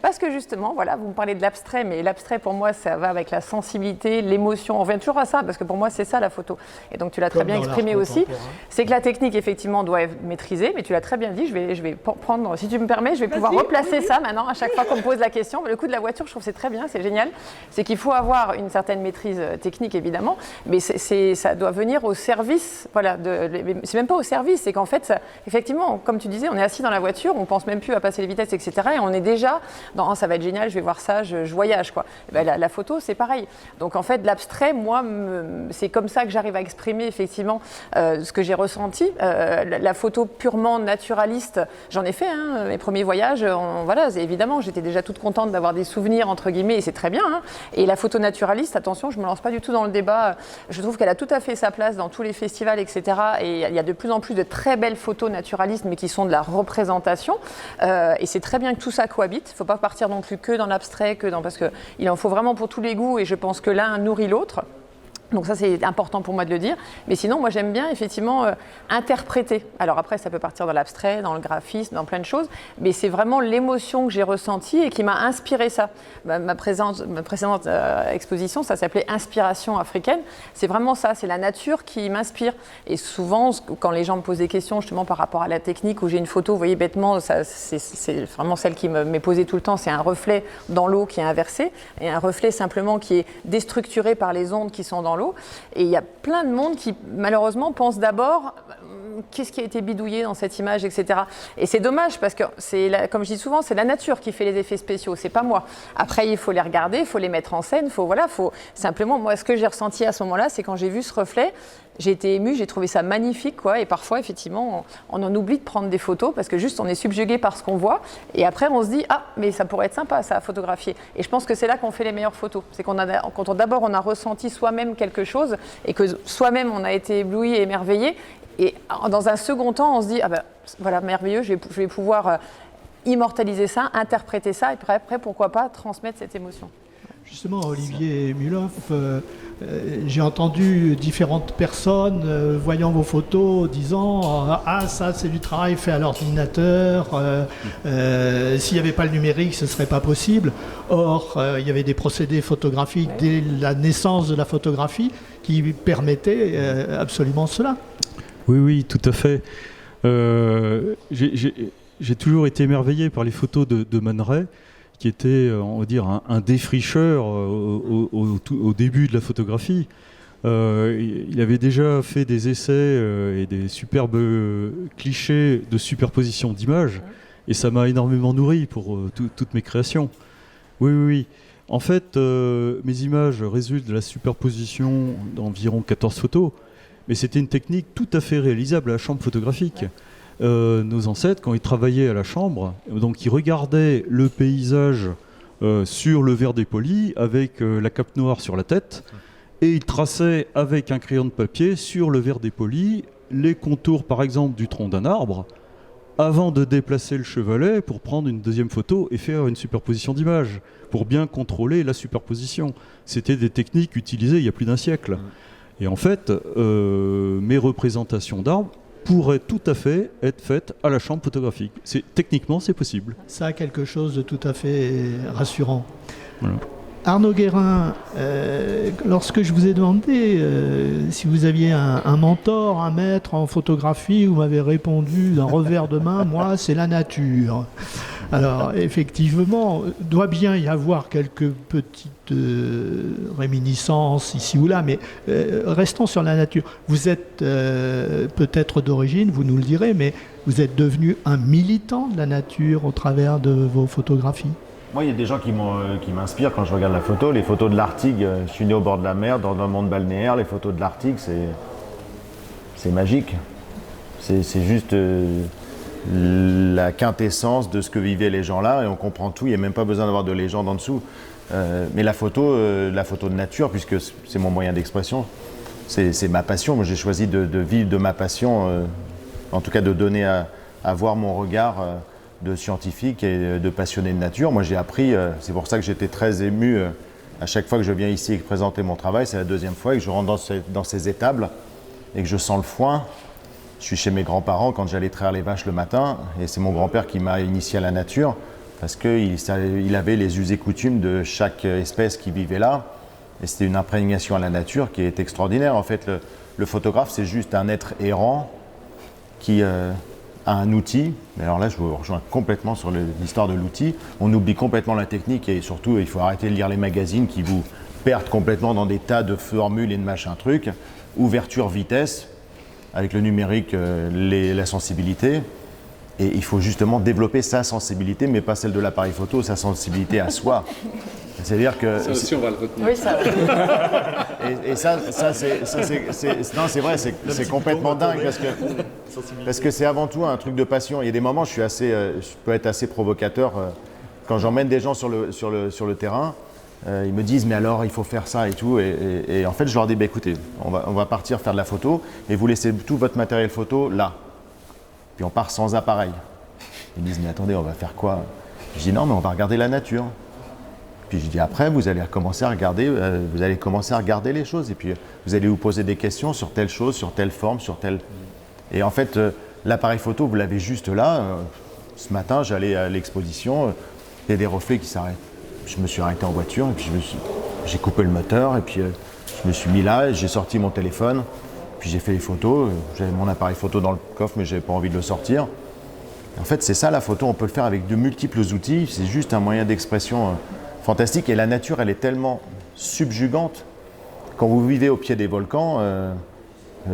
Speaker 5: Parce que justement, voilà, vous me parlez de l'abstrait, mais l'abstrait, pour moi, ça va avec la sensibilité, l'émotion. On revient toujours à ça, parce que pour moi, c'est ça, la photo. Et donc, tu l'as très bien exprimé aussi. C'est que la technique, effectivement, doit être maîtrisée, mais tu l'as très bien dit. Je vais prendre, si tu me permets, je vais pouvoir replacer replacer ça maintenant à chaque fois qu'on me pose la question. Le coup de la voiture, je trouve que c'est très bien, c'est génial. C'est qu'il faut avoir une certaine maîtrise technique évidemment, mais ça doit venir au service. Voilà, c'est même pas au service, c'est qu'en fait, effectivement, comme tu disais, on est assis dans la voiture, on pense même plus à passer les vitesses, etc. Et on est déjà dans ça va être génial, je vais voir ça, je voyage quoi. Ben, la photo, c'est pareil. Donc en fait, l'abstrait, moi, c'est comme ça que j'arrive à exprimer effectivement ce que j'ai ressenti. La photo purement naturaliste, j'en ai fait, hein, mes premiers voyages. Voilà, évidemment, j'étais déjà toute contente d'avoir des souvenirs entre guillemets, et c'est très bien. Hein. Et la photo naturaliste, attention, je me lance pas du tout dans le débat. Je trouve qu'elle a tout à fait sa place dans tous les festivals, etc. Et il y a de plus en plus de très belles photos naturalistes, mais qui sont de la représentation. Et c'est très bien que tout ça cohabite. Il ne faut pas partir non plus que dans l'abstrait, parce qu'il en faut vraiment pour tous les goûts. Et je pense que l'un nourrit l'autre. Donc ça, c'est important pour moi de le dire. Mais sinon, moi, j'aime bien, effectivement, interpréter. Alors après, ça peut partir dans l'abstrait, dans le graphisme, dans plein de choses. Mais c'est vraiment l'émotion que j'ai ressentie et qui m'a inspiré ça. Ma précédente exposition, ça s'appelait « Inspiration africaine ». C'est vraiment ça, c'est la nature qui m'inspire. Et souvent, quand les gens me posent des questions, justement, par rapport à la technique, où j'ai une photo, vous voyez, bêtement, c'est vraiment celle qui m'est posée tout le temps. C'est un reflet dans l'eau qui est inversé et un reflet simplement qui est déstructuré par les ondes qui sont dans l'eau. Et il y a plein de monde qui, malheureusement, pense d'abord qu'est-ce qui a été bidouillé dans cette image, etc. Et c'est dommage parce que, comme je dis souvent, c'est la nature qui fait les effets spéciaux, c'est pas moi. Après, il faut les regarder, il faut les mettre en scène, simplement, moi, ce que j'ai ressenti à ce moment-là, c'est quand j'ai vu ce reflet, j'ai été émue, j'ai trouvé ça magnifique, quoi. Et parfois, effectivement, on en oublie de prendre des photos parce que juste on est subjugué par ce qu'on voit. Et après, on se dit, ah, mais ça pourrait être sympa, ça, à photographier. Et je pense que c'est là qu'on fait les meilleures photos. C'est quand d'abord on a ressenti soi-même quelque chose et que soi-même on a été ébloui et émerveillé. Et dans un second temps, on se dit, ah ben voilà, merveilleux, je vais pouvoir immortaliser ça, interpréter ça, et après, pourquoi pas transmettre cette émotion.
Speaker 1: Justement, Olivier Mulhoff, j'ai entendu différentes personnes voyant vos photos disant « Ah, ça, c'est du travail fait à l'ordinateur, s'il n'y avait pas le numérique, ce ne serait pas possible. » Or, il y avait des procédés photographiques dès la naissance de la photographie qui permettaient absolument cela.
Speaker 4: Oui, tout à fait. J'ai toujours été émerveillé par les photos de Man Ray, qui était, on va dire, un défricheur au début de la photographie. Il avait déjà fait des essais et des superbes clichés de superposition d'images, et ça m'a énormément nourri pour toutes mes créations. Oui. En fait, mes images résultent de la superposition d'environ 14 photos, mais c'était une technique tout à fait réalisable à la chambre photographique. Nos ancêtres, quand ils travaillaient à la chambre, donc ils regardaient le paysage sur le verre dépoli avec la cape noire sur la tête, et ils traçaient avec un crayon de papier sur le verre dépoli les contours, par exemple, du tronc d'un arbre, avant de déplacer le chevalet pour prendre une deuxième photo et faire une superposition d'images, pour bien contrôler la superposition. C'était des techniques utilisées il y a plus d'un siècle. Et en fait, mes représentations d'arbres pourraient tout à fait être faites à la chambre photographique. Techniquement, c'est possible.
Speaker 1: Ça a quelque chose de tout à fait rassurant.
Speaker 4: Voilà.
Speaker 1: Arnaud Guérin, lorsque je vous ai demandé si vous aviez un mentor, un maître en photographie, vous m'avez répondu d'un revers de main, moi, c'est la nature. Alors, effectivement, doit bien y avoir quelques petites réminiscences ici ou là, mais restons sur la nature. Vous êtes peut-être d'origine, vous nous le direz, mais vous êtes devenu un militant de la nature au travers de vos photographies.
Speaker 6: Moi, il y a des gens qui m'inspirent quand je regarde la photo. Les photos de l'Arctique, je suis né au bord de la mer, dans un monde balnéaire. Les photos de l'Arctique, c'est magique. C'est juste la quintessence de ce que vivaient les gens là, et on comprend tout. Il n'y a même pas besoin d'avoir de légende en dessous. Mais la photo de nature, puisque c'est mon moyen d'expression, c'est ma passion. Moi, j'ai choisi de vivre de ma passion, en tout cas de donner à voir mon regard de scientifique et de passionné de nature. Moi, j'ai appris, c'est pour ça que j'étais très ému à chaque fois que je viens ici présenter mon travail. C'est la deuxième fois que je rentre dans ces étables et que je sens le foin. Je suis chez mes grands-parents quand j'allais traire les vaches le matin, et c'est mon grand-père qui m'a initié à la nature parce qu'il avait les us et coutumes de chaque espèce qui vivait là, et c'était une imprégnation à la nature qui est extraordinaire. En fait, le photographe, c'est juste un être errant qui à un outil. Alors là, je vous rejoins complètement sur l'histoire de l'outil. On oublie complètement la technique et surtout, il faut arrêter de lire les magazines qui vous perdent complètement dans des tas de formules et de machin trucs. Ouverture, vitesse, avec le numérique, la sensibilité. Et il faut justement développer sa sensibilité, mais pas celle de l'appareil photo, sa sensibilité à soi. C'est-à-dire que...
Speaker 2: Ça aussi, on va le retenir.
Speaker 5: Oui, ça.
Speaker 6: Et ça non, c'est vrai, c'est complètement dingue parce que c'est avant tout un truc de passion. Il y a des moments, je peux être assez provocateur quand j'emmène des gens sur le terrain. Ils me disent mais alors il faut faire ça et tout et en fait je leur dis écoutez, on va partir faire de la photo et vous laissez tout votre matériel photo là. Puis on part sans appareil. Ils me disent mais attendez, on va faire quoi? Je dis non mais on va regarder la nature. Puis je dis après vous allez commencer à regarder les choses et puis vous allez vous poser des questions sur telle chose, sur telle forme, sur telle... Et en fait l'appareil photo vous l'avez juste là. Ce matin j'allais à l'exposition, il y a des reflets qui s'arrêtent. Je me suis arrêté en voiture et puis j'ai coupé le moteur et puis je me suis mis là, j'ai sorti mon téléphone, puis j'ai fait les photos. J'avais mon appareil photo dans le coffre mais j'avais pas envie de le sortir. En fait c'est ça la photo, on peut le faire avec de multiples outils, c'est juste un moyen d'expression fantastique et la nature elle est tellement subjugante. Quand vous vivez au pied des volcans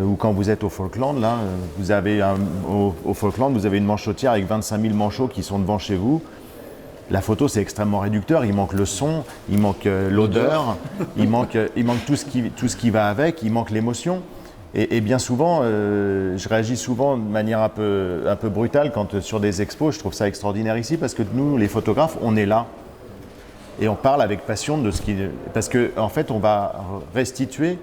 Speaker 6: ou quand vous êtes au Falkland, là, vous avez au Falkland vous avez une manchotière avec 25 000 manchots qui sont devant chez vous. La photo, c'est extrêmement réducteur. Il manque le son, il manque l'odeur, il manque tout ce qui va avec, il manque l'émotion. Et bien souvent, je réagis souvent de manière un peu brutale quand sur des expos. Je trouve ça extraordinaire ici parce que nous, les photographes, on est là. Et on parle avec passion de ce qui... Parce qu'en fait, on va restituer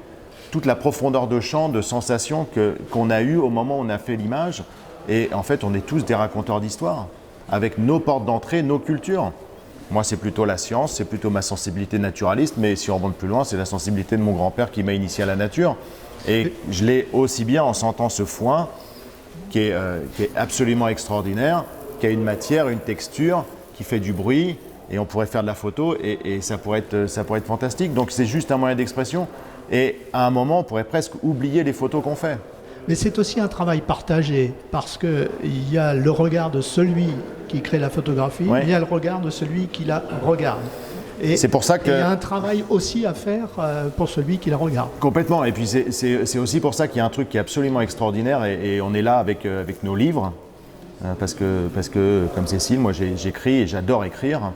Speaker 6: toute la profondeur de champ, de sensations qu'on a eues au moment où on a fait l'image. Et en fait, on est tous des raconteurs d'histoire, avec nos portes d'entrée, nos cultures. Moi, c'est plutôt la science, c'est plutôt ma sensibilité naturaliste, mais si on remonte plus loin, c'est la sensibilité de mon grand-père qui m'a initié à la nature. Et je l'ai aussi bien en sentant ce foin, qui est absolument extraordinaire, qui a une matière, une texture, qui fait du bruit, et on pourrait faire de la photo, et ça pourrait être fantastique. Donc c'est juste un moyen d'expression, et à un moment, on pourrait presque oublier les photos qu'on fait.
Speaker 1: Mais c'est aussi un travail partagé, parce qu'il y a le regard de celui qui crée la photographie,
Speaker 6: Ouais.
Speaker 1: il y a le regard de celui qui la regarde. Et
Speaker 6: C'est pour ça que...
Speaker 1: il y a un travail aussi à faire pour celui qui la regarde.
Speaker 6: Complètement, et puis c'est aussi pour ça qu'il y a un truc qui est absolument extraordinaire, et on est là avec nos livres, parce que comme Cécile, moi j'écris et j'adore écrire,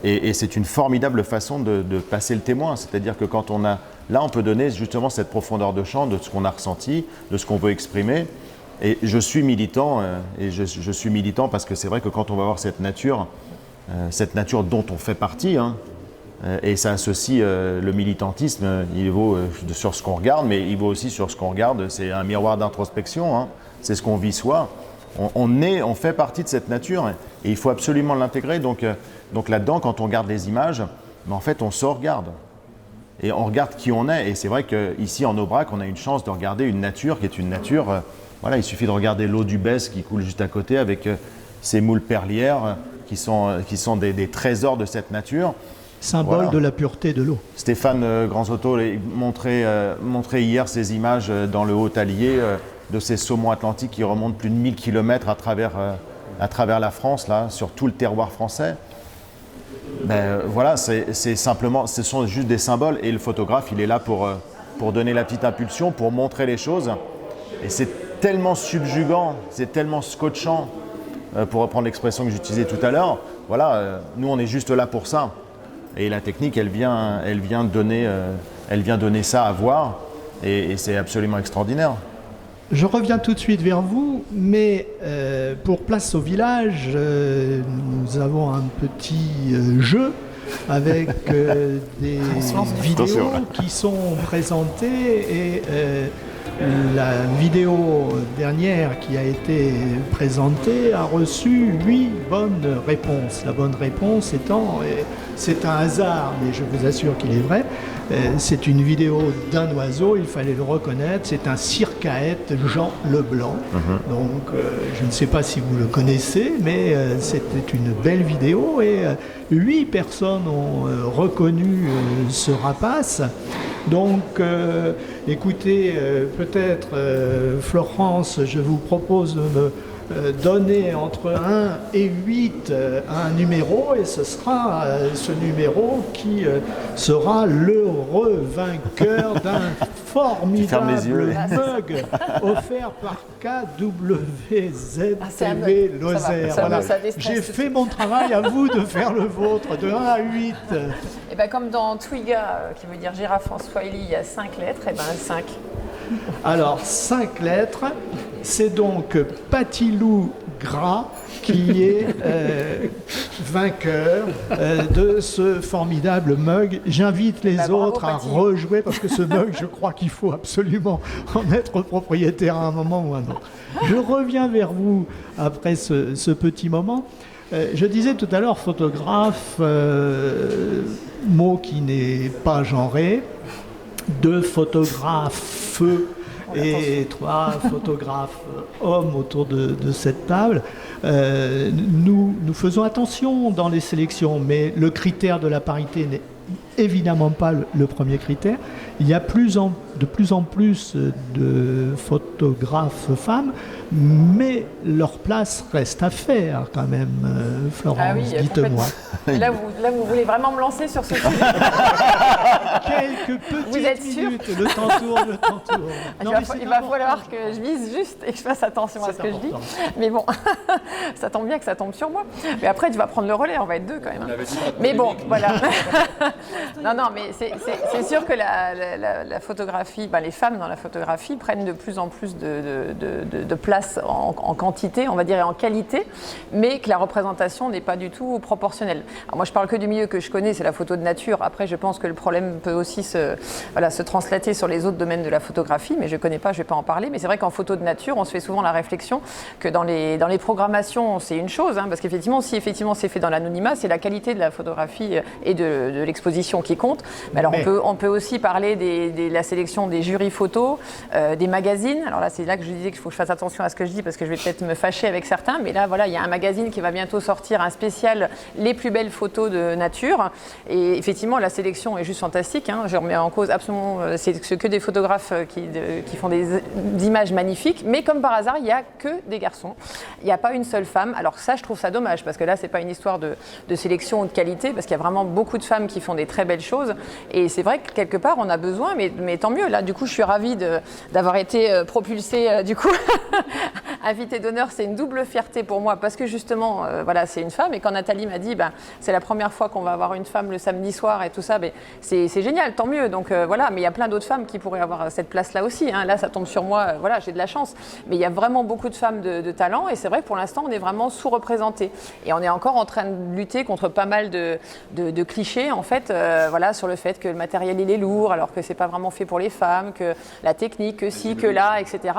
Speaker 6: et c'est une formidable façon de passer le témoin, c'est-à-dire que quand on a... Là, on peut donner justement cette profondeur de champ de ce qu'on a ressenti, de ce qu'on veut exprimer. Et je suis militant, je suis militant parce que c'est vrai que quand on va voir cette nature dont on fait partie, et ça associe le militantisme, il vaut sur ce qu'on regarde, mais il vaut aussi sur ce qu'on regarde. C'est un miroir d'introspection, c'est ce qu'on vit soi. On fait partie de cette nature et il faut absolument l'intégrer. Donc là-dedans, quand on regarde les images, en fait, on se regarde. Et on regarde qui on est. Et c'est vrai qu'ici, en Aubrac, on a une chance de regarder une nature qui est une nature... voilà, il suffit de regarder l'eau du Besse qui coule juste à côté avec ces moules perlières qui sont des trésors de cette nature.
Speaker 1: Symbole
Speaker 6: Voilà.
Speaker 1: de la pureté de l'eau.
Speaker 6: Stéphane Granzotto montrait hier ces images dans le Haut-Allier de ces saumons atlantiques qui remontent plus de 1000 km à travers la France, là, sur tout le terroir français. Ben, voilà, c'est simplement, ce sont juste des symboles et le photographe, il est là pour donner la petite impulsion, pour montrer les choses. Et c'est tellement subjugant, c'est tellement scotchant, pour reprendre l'expression que j'utilisais tout à l'heure. Voilà, nous on est juste là pour ça. Et la technique, elle vient donner ça à voir, et c'est absolument extraordinaire.
Speaker 1: Je reviens tout de suite vers vous, mais pour Place au village, nous avons un petit jeu avec des vidéos qui sont présentées et la vidéo dernière qui a été présentée a reçu 8 bonnes réponses. La bonne réponse étant, c'est un hasard, mais je vous assure qu'il est vrai, c'est une vidéo d'un oiseau, il fallait le reconnaître, c'est un circaète Jean Leblanc. Donc je ne sais pas si vous le connaissez, mais c'était une belle vidéo et 8 personnes ont reconnu ce rapace. Donc, écoutez, peut-être, Florence, je vous propose de me donner entre 1 et 8 un numéro, et ce sera ce numéro qui sera l'heureux vainqueur d'un formidable mug offert par KWZ TV Lozère. Voilà. J'ai fait mon travail, à vous de faire le vôtre, de 1 à 8.
Speaker 5: Et ben comme dans Twiga, qui veut dire girafe en swahili, il y a 5 lettres, et ben 5.
Speaker 1: Alors, 5 lettres, c'est donc Patilou Gras qui est vainqueur de ce formidable mug. J'invite les autres à rejouer parce que ce mug, je crois qu'il faut absolument en être propriétaire à un moment ou à un autre. Je reviens vers vous après ce petit moment. Je disais tout à l'heure photographe, mot qui n'est pas genré. 2 photographes et 3 photographes hommes autour de cette table. Nous faisons attention dans les sélections, mais le critère de la parité n'est évidemment pas le premier critère. Il y a de plus en plus de photographes femmes, mais leur place reste à faire quand même, Florence,
Speaker 5: ah oui,
Speaker 1: dites-moi.
Speaker 5: Là, vous voulez vraiment me lancer sur ce sujet.
Speaker 1: Quelques petites minutes, le temps tourne. Non,
Speaker 5: il va falloir que je vise juste et que je fasse attention à ce que je dis. Mais bon, ça tombe bien que ça tombe sur moi. Mais après, tu vas prendre le relais, on va être 2 quand même. Mais bon, voilà. Non, mais c'est sûr que la photographie, les femmes dans la photographie prennent de plus en plus de place en quantité, on va dire, et en qualité, mais que la représentation n'est pas du tout proportionnelle. Alors moi, je parle que du milieu que je connais, c'est la photo de nature. Après, je pense que le problème peut aussi se translater sur les autres domaines de la photographie, mais je ne connais pas, je ne vais pas en parler. Mais c'est vrai qu'en photo de nature, on se fait souvent la réflexion que dans les programmations, c'est une chose, parce qu'effectivement, si effectivement c'est fait dans l'anonymat, c'est la qualité de la photographie et de l'exposition qui compte. Mais alors, on peut aussi parler de la sélection des jurys photos, des magazines. Alors là, c'est là que je disais qu'il faut que je fasse attention à ce que je dis, parce que je vais peut-être me fâcher avec certains. Mais là, voilà, il y a un magazine qui va bientôt sortir, un spécial Les plus belles photos de nature. Et effectivement, la sélection est juste fantastique. Je remets en cause absolument, c'est que des photographes qui font des images magnifiques. Mais comme par hasard, il n'y a que des garçons. Il n'y a pas une seule femme. Alors ça, je trouve ça dommage, parce que là, c'est pas une histoire de sélection ou de qualité, parce qu'il y a vraiment beaucoup de femmes qui font des très belles choses. Et c'est vrai que quelque part, on a besoin, mais tant mieux. Là, du coup, je suis ravie d'avoir été propulsée, du coup, invitée d'honneur. C'est une double fierté pour moi, parce que justement, voilà, c'est une femme. Et quand Nathalie m'a dit, c'est la première fois qu'on va avoir une femme le samedi soir et tout ça, c'est génial, tant mieux. Donc voilà, mais il y a plein d'autres femmes qui pourraient avoir cette place-là aussi. Là, ça tombe sur moi, voilà, j'ai de la chance. Mais il y a vraiment beaucoup de femmes de talent, et c'est vrai que pour l'instant, on est vraiment sous-représentés. Et on est encore en train de lutter contre pas mal de clichés, en fait, voilà, sur le fait que le matériel, il est lourd, alors que c'est pas vraiment fait pour les femmes, que la technique, que ci, que là, etc.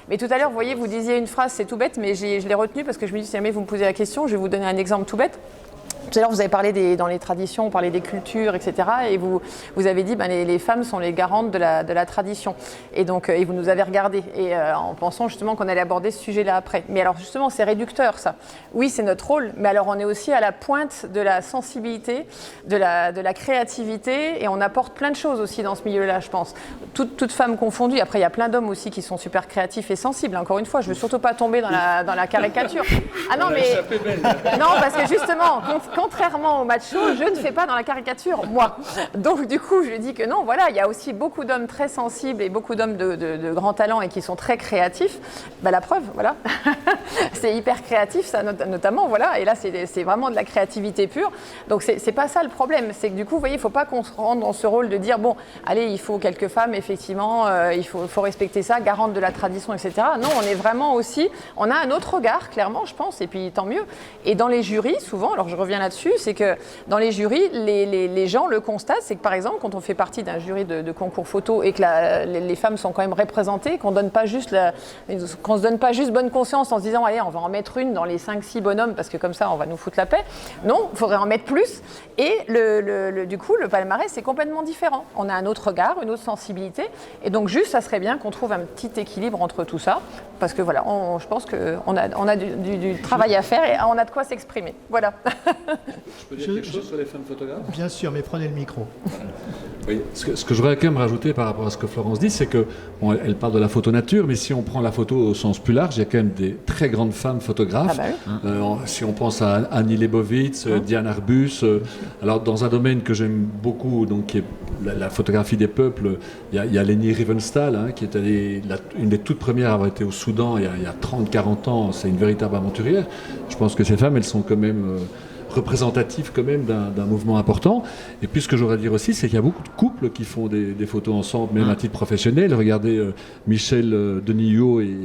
Speaker 5: Mais tout à l'heure, vous voyez, vous disiez une phrase, c'est tout bête, mais je l'ai retenue parce que je me dis, si jamais vous me posez la question, je vais vous donner un exemple tout bête. Tout à l'heure, vous avez parlé dans les traditions, on parlait des cultures, etc. Et vous avez dit les femmes sont les garantes de la tradition. Et donc, et vous nous avez regardé, en pensant justement qu'on allait aborder ce sujet-là après. Mais alors justement, c'est réducteur, ça. Oui, c'est notre rôle, mais alors on est aussi à la pointe de la sensibilité, de la créativité, et on apporte plein de choses aussi dans ce milieu-là, je pense. Toutes femmes confondues. Après, il y a plein d'hommes aussi qui sont super créatifs et sensibles. Encore une fois, je ne veux surtout pas tomber dans la caricature. Ah non, mais... Non, parce que justement... Contrairement au macho, je ne fais pas dans la caricature, moi. Donc du coup, je dis que non, voilà, il y a aussi beaucoup d'hommes très sensibles et beaucoup d'hommes de grands talents et qui sont très créatifs. La preuve, voilà. C'est hyper créatif, ça notamment, voilà. Et là, c'est vraiment de la créativité pure. Donc c'est pas ça le problème. C'est que du coup, vous voyez, il ne faut pas qu'on se rende dans ce rôle de dire, bon, allez, il faut quelques femmes, effectivement, il faut respecter ça, garante de la tradition, etc. Non, on est vraiment aussi, on a un autre regard, clairement, je pense, et puis tant mieux. Et dans les jurys, souvent, alors je reviens là-dessus, c'est que dans les jurys, les gens le constatent, c'est que par exemple, quand on fait partie d'un jury de concours photo et que les femmes sont quand même représentées, qu'on se donne pas juste bonne conscience en se disant, allez, on va en mettre une dans les 5-6 bonhommes parce que comme ça, on va nous foutre la paix. Non, il faudrait en mettre plus. Et du coup, le palmarès, c'est complètement différent. On a un autre regard, une autre sensibilité. Et donc, juste, ça serait bien qu'on trouve un petit équilibre entre tout ça. Parce que voilà, je pense qu'on a du travail à faire et on a de quoi s'exprimer. Voilà.
Speaker 2: Je peux dire quelque chose sur les femmes photographes ?
Speaker 1: Bien sûr, mais prenez le micro.
Speaker 2: Oui, ce que je voudrais quand même rajouter par rapport à ce que Florence dit, c'est que bon, elle parle de la photo nature, mais si on prend la photo au sens plus large, il y a quand même des très grandes femmes photographes.
Speaker 5: Ah bah oui.
Speaker 2: Si on pense à Annie Leibovitz, Diane Arbus, alors dans un domaine que j'aime beaucoup, donc qui est la photographie des peuples, il y a Leni Riefenstahl, hein, qui était une des toutes premières à avoir été au Soudan il y a 30-40 ans. C'est une véritable aventurière. Je pense que ces femmes, elles sont quand même représentatif quand même d'un mouvement important. Et puis ce que j'aurais à dire aussi, c'est qu'il y a beaucoup de couples qui font des photos ensemble, même à titre professionnel. Regardez Michel Denillot et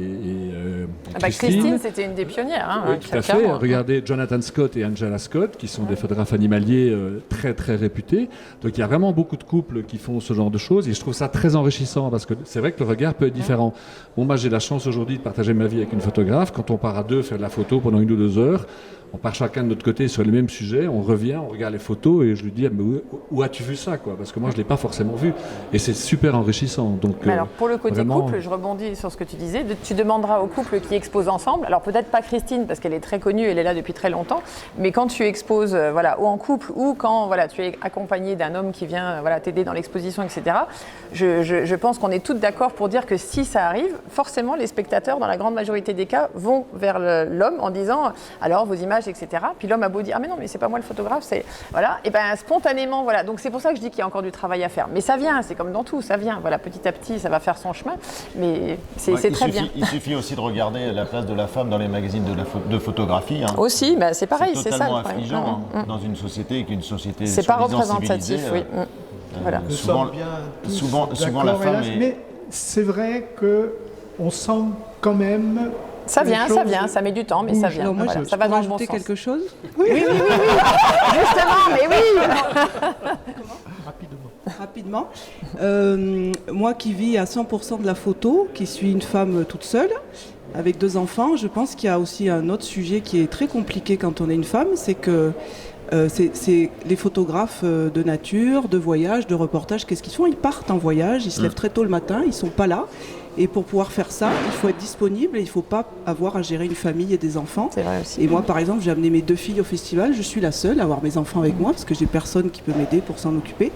Speaker 5: Christine, c'était une des pionnières. Hein,
Speaker 2: oui, tout à fait. Regardez Jonathan Scott et Angela Scott, qui sont des photographes animaliers très très réputés. Donc il y a vraiment beaucoup de couples qui font ce genre de choses. Et je trouve ça très enrichissant parce que c'est vrai que le regard peut être différent. Bon, moi j'ai la chance aujourd'hui de partager ma vie avec une photographe. Quand on part à deux faire de la photo pendant 1 ou 2 heures, on part chacun de notre côté sur le même sujet, on revient, on regarde les photos et je lui dis ah, mais où as-tu vu ça quoi ? Parce que moi je ne l'ai pas forcément vu et c'est super enrichissant. Donc,
Speaker 5: mais alors pour le côté
Speaker 2: vraiment...
Speaker 5: couple, je rebondis sur ce que tu disais, tu demanderas aux couples qui exposent ensemble, alors peut-être pas Christine parce qu'elle est très connue, elle est là depuis très longtemps, mais quand tu exposes ou en couple ou quand tu es accompagné d'un homme qui vient t'aider dans l'exposition, etc., je pense qu'on est toutes d'accord pour dire que si ça arrive, forcément les spectateurs dans la grande majorité des cas vont vers l'homme en disant alors vos images, etc. Puis l'homme a beau dire ah mais non mais c'est pas moi le photographe, c'est et ben spontanément donc c'est pour ça que je dis qu'il y a encore du travail à faire, mais ça vient, c'est comme dans tout, ça vient petit à petit ça va faire son chemin, mais c'est très bien.
Speaker 6: Il suffit aussi de regarder la place de la femme dans les magazines de photographie. Hein.
Speaker 5: Aussi, c'est pareil, c'est ça.
Speaker 6: Totalement affligeant dans une société qui est une société.
Speaker 5: C'est pas représentatif, oui. Voilà.
Speaker 6: Souvent la femme est...
Speaker 1: Mais c'est vrai que on sent quand même.
Speaker 5: Ça vient, ça met du temps, mais ça vient.
Speaker 3: Alors moi,
Speaker 5: ça va dans le bon sens.
Speaker 3: quelque chose ?
Speaker 5: Oui. Justement, mais oui.
Speaker 3: Rapidement. Moi qui vis à 100% de la photo, qui suis une femme toute seule, avec 2 enfants, je pense qu'il y a aussi un autre sujet qui est très compliqué quand on est une femme, c'est que c'est les photographes de nature, de voyage, de reportage, qu'est-ce qu'ils font ? Ils partent en voyage, ils se lèvent très tôt le matin, ils ne sont pas là. Et pour pouvoir faire ça, il faut être disponible et il ne faut pas avoir à gérer une famille et des enfants.
Speaker 5: C'est vrai aussi.
Speaker 3: Et moi, par exemple, j'ai amené mes 2 filles au festival. Je suis la seule à avoir mes enfants avec moi parce que j'ai personne qui peut m'aider pour s'en occuper.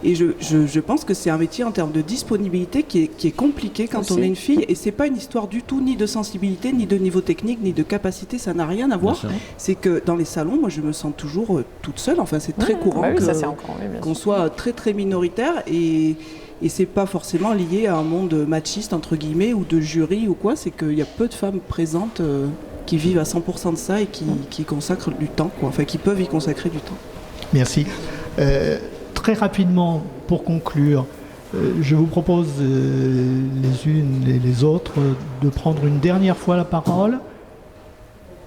Speaker 3: Et je pense que c'est un métier en termes de disponibilité qui est compliqué quand on est une fille. Et c'est pas une histoire du tout ni de sensibilité, ni de niveau technique, ni de capacité. Ça n'a rien à voir. C'est que dans les salons, moi, je me sens toujours toute seule. Enfin, c'est très courant qu'on soit très très minoritaire et c'est pas forcément lié à un monde machiste entre guillemets ou de jury ou quoi, c'est qu'il y a peu de femmes présentes qui vivent à 100% de ça et qui consacrent du temps, qui peuvent y consacrer du temps.
Speaker 1: Merci. Très rapidement, pour conclure, je vous propose les unes et les autres de prendre une dernière fois la parole.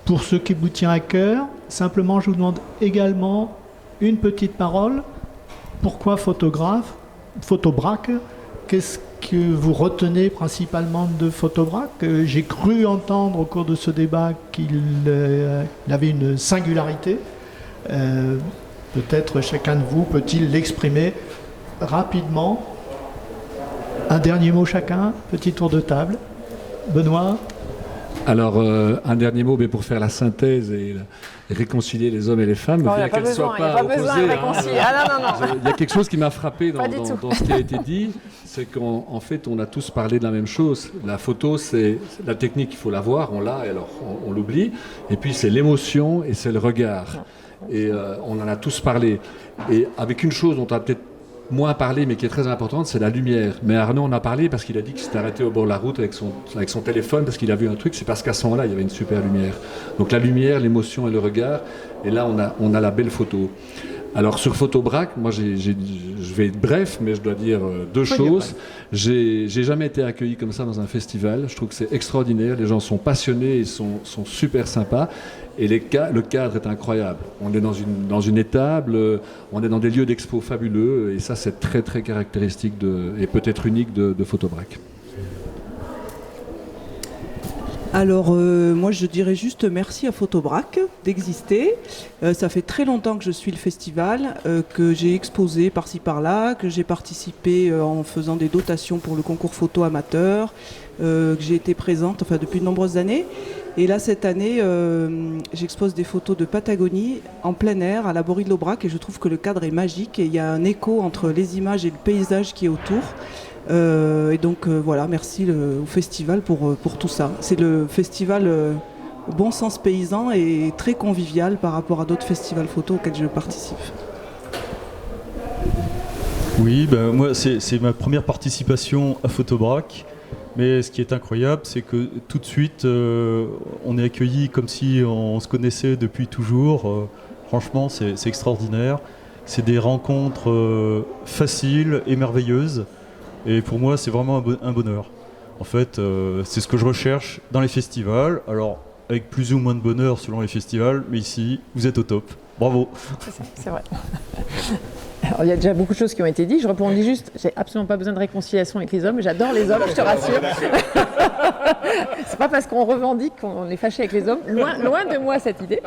Speaker 1: Pour ce qui vous tient à cœur, simplement je vous demande également une petite parole. Pourquoi photographe ? Photobrac, qu'est-ce que vous retenez principalement de Photobrac ? J'ai cru entendre au cours de ce débat qu'il avait une singularité. Peut-être chacun de vous peut-il l'exprimer rapidement. Un dernier mot chacun, petit tour de table. Benoît ?
Speaker 2: Alors, un dernier mot, mais pour faire la synthèse et réconcilier les hommes et les femmes, bien qu'elles ne soient pas opposées. Il y a quelque chose qui m'a frappé dans ce qui a été dit, c'est qu'en fait, on a tous parlé de la même chose. La photo, c'est la technique, il faut la voir, on l'a, et alors on l'oublie. Et puis, c'est l'émotion et c'est le regard. Et on en a tous parlé. Et avec une chose dont on a peut-être moins parlé, mais qui est très importante, c'est la lumière. Mais Arnaud en a parlé parce qu'il a dit qu'il s'était arrêté au bord de la route avec son téléphone parce qu'il a vu un truc. C'est parce qu'à ce moment-là, il y avait une super lumière. Donc la lumière, l'émotion et le regard. Et là, on a la belle photo. Alors sur Photobrac, moi je vais être bref, mais je dois dire 2 choses. J'ai jamais été accueilli comme ça dans un festival. Je trouve que c'est extraordinaire. Les gens sont passionnés, ils sont super sympas. Et le cadre est incroyable. On est dans une étable, on est dans des lieux d'expo fabuleux, et ça c'est très très caractéristique et peut-être unique de Photobrac.
Speaker 3: Alors moi je dirais juste merci à Photobrac d'exister. Ça fait très longtemps que je suis le festival, que j'ai exposé par-ci par-là, que j'ai participé en faisant des dotations pour le concours photo amateur, que j'ai été présente depuis de nombreuses années. Et là, cette année, j'expose des photos de Patagonie en plein air à la Borie de l'Aubrac et je trouve que le cadre est magique et il y a un écho entre les images et le paysage qui est autour. Et donc voilà, merci au festival pour tout ça. C'est le festival Bon Sens Paysan et très convivial par rapport à d'autres festivals photo auxquels je participe.
Speaker 4: Oui, moi c'est ma première participation à Photobrac. Mais ce qui est incroyable, c'est que tout de suite, on est accueillis comme si on se connaissait depuis toujours. Franchement, c'est extraordinaire. C'est des rencontres faciles et merveilleuses. Et pour moi, c'est vraiment un bonheur. En fait, c'est ce que je recherche dans les festivals. Alors, avec plus ou moins de bonheur selon les festivals, mais ici, vous êtes au top. Bravo.
Speaker 5: C'est vrai. Alors, il y a déjà beaucoup de choses qui ont été dites. Je répondis juste, j'ai absolument pas besoin de réconciliation avec les hommes. J'adore les hommes, je te rassure. C'est pas parce qu'on revendique qu'on est fâché avec les hommes. Loin de moi cette idée.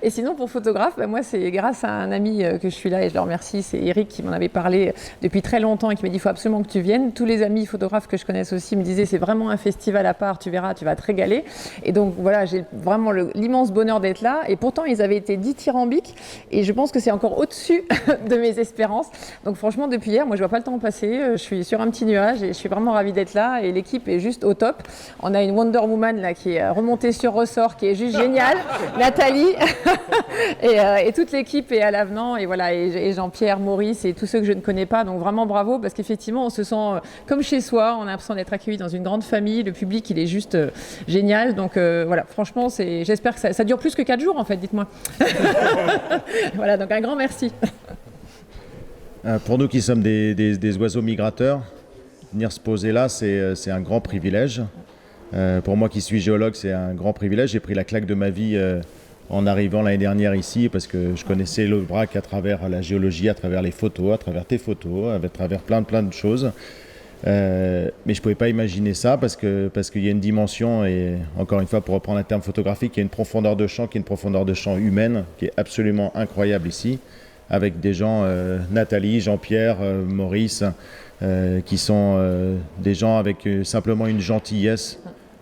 Speaker 5: Et sinon, pour photographe, moi, c'est grâce à un ami que je suis là et je le remercie. C'est Eric qui m'en avait parlé depuis très longtemps et qui m'a dit il faut absolument que tu viennes. Tous les amis photographes que je connaisse aussi me disaient c'est vraiment un festival à part, tu verras, tu vas te régaler. Et donc voilà, j'ai vraiment l'immense bonheur d'être là. Et pourtant, ils avaient été dithyrambiques et je pense que c'est encore au-dessus de mes espérances. Donc franchement, depuis hier, moi, je vois pas le temps passer. Je suis sur un petit nuage et je suis vraiment ravie d'être là. Et l'équipe est juste au top. On a une Wonder Woman là qui est remontée sur ressort, qui est juste géniale, Nathalie, et toute l'équipe est à l'avenant, et voilà, et Jean-Pierre, Maurice et tous ceux que je ne connais pas. Donc vraiment bravo, parce qu'effectivement, on se sent comme chez soi. On a l'impression d'être accueilli dans une grande famille. Le public, il est juste génial. Donc voilà, franchement, j'espère que ça dure plus que 4 jours en fait. Dites-moi. Voilà, donc un grand merci.
Speaker 6: Pour nous qui sommes des oiseaux migrateurs, venir se poser là, c'est un grand privilège. Pour moi qui suis géologue, c'est un grand privilège. J'ai pris la claque de ma vie en arrivant l'année dernière ici parce que je connaissais l'Aubrac à travers la géologie, à travers les photos, à travers tes photos, à travers plein de choses. Mais je ne pouvais pas imaginer ça parce qu'il y a une dimension, et encore une fois, pour reprendre un terme photographique, il y a une profondeur de champ qui est une profondeur de champ humaine qui est absolument incroyable ici, avec des gens, Nathalie, Jean-Pierre, Maurice, qui sont des gens avec simplement une gentillesse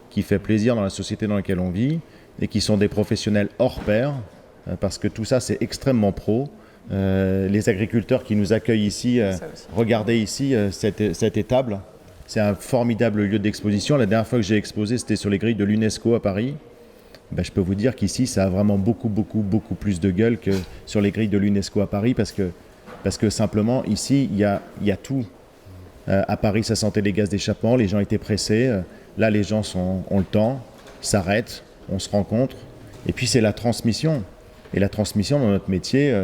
Speaker 6: qui fait plaisir dans la société dans laquelle on vit, et qui sont des professionnels hors pair, parce que tout ça c'est extrêmement pro. Les agriculteurs qui nous accueillent ici, regardez ici cette étable, c'est un formidable lieu d'exposition. La dernière fois que j'ai exposé, c'était sur les grilles de l'UNESCO à Paris. Je peux vous dire qu'ici ça a vraiment beaucoup plus de gueule que sur les grilles de l'UNESCO à Paris, parce que simplement ici il y a tout. À Paris, ça sentait les gaz d'échappement, les gens étaient pressés. Là, les gens ont le temps, s'arrêtent, on se rencontre. Et puis, c'est la transmission. Et la transmission dans notre métier,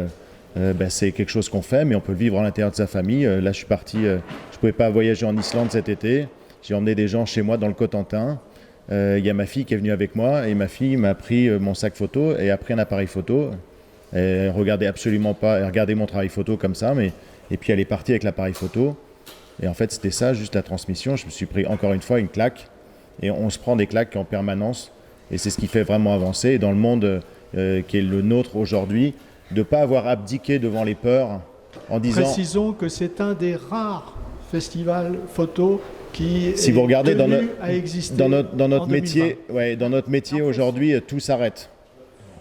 Speaker 6: c'est quelque chose qu'on fait, mais on peut le vivre à l'intérieur de sa famille. Là, je suis parti, je ne pouvais pas voyager en Islande cet été. J'ai emmené des gens chez moi dans le Cotentin. Il y a ma fille qui est venue avec moi et ma fille m'a pris mon sac photo et a pris un appareil photo. Elle regardait absolument pas, elle regardait mon travail photo comme ça, et puis elle est partie avec l'appareil photo. Et en fait, c'était ça, juste la transmission. Je me suis pris encore une fois une claque. Et on se prend des claques en permanence. Et c'est ce qui fait vraiment avancer. Et dans le monde qui est le nôtre aujourd'hui, de ne pas avoir abdiqué devant les peurs en disant...
Speaker 1: Précisons que c'est un des rares festivals photo qui
Speaker 6: si vous regardez
Speaker 1: à exister
Speaker 6: dans notre métier aujourd'hui, tout s'arrête.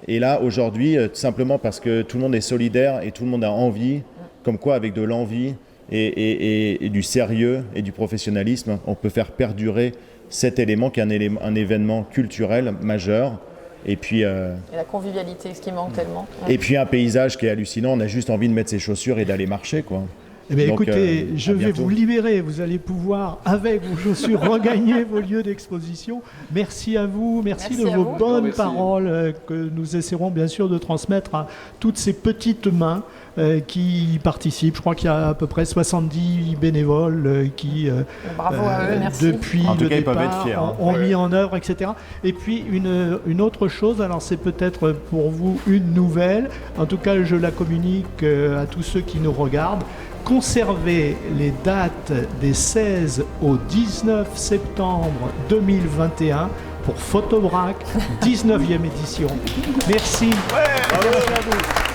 Speaker 6: Et là, aujourd'hui, simplement parce que tout le monde est solidaire et tout le monde a envie, comme quoi avec de l'envie et du sérieux et du professionnalisme, on peut faire perdurer cet élément qui est un événement culturel majeur. Et puis
Speaker 5: et la convivialité, ce qui manque tellement.
Speaker 6: Et puis un paysage qui est hallucinant, on a juste envie de mettre ses chaussures et d'aller marcher, quoi.
Speaker 1: Eh bien, écoutez, je vais vous libérer. Vous allez pouvoir, avec vos chaussures, regagner vos lieux d'exposition. Merci à vous. Merci de vos bonnes paroles que nous essaierons bien sûr de transmettre à toutes ces petites mains qui y participent. Je crois qu'il y a à peu près 70 bénévoles qui,
Speaker 5: bravo à eux, merci.
Speaker 1: depuis le départ, ont mis en œuvre, etc. Et puis, une autre chose, alors c'est peut-être pour vous une nouvelle, en tout cas je la communique à tous ceux qui nous regardent. Conservez les dates des 16 au 19 septembre 2021 pour Photobrac, 19e édition. Merci.
Speaker 6: Merci à vous.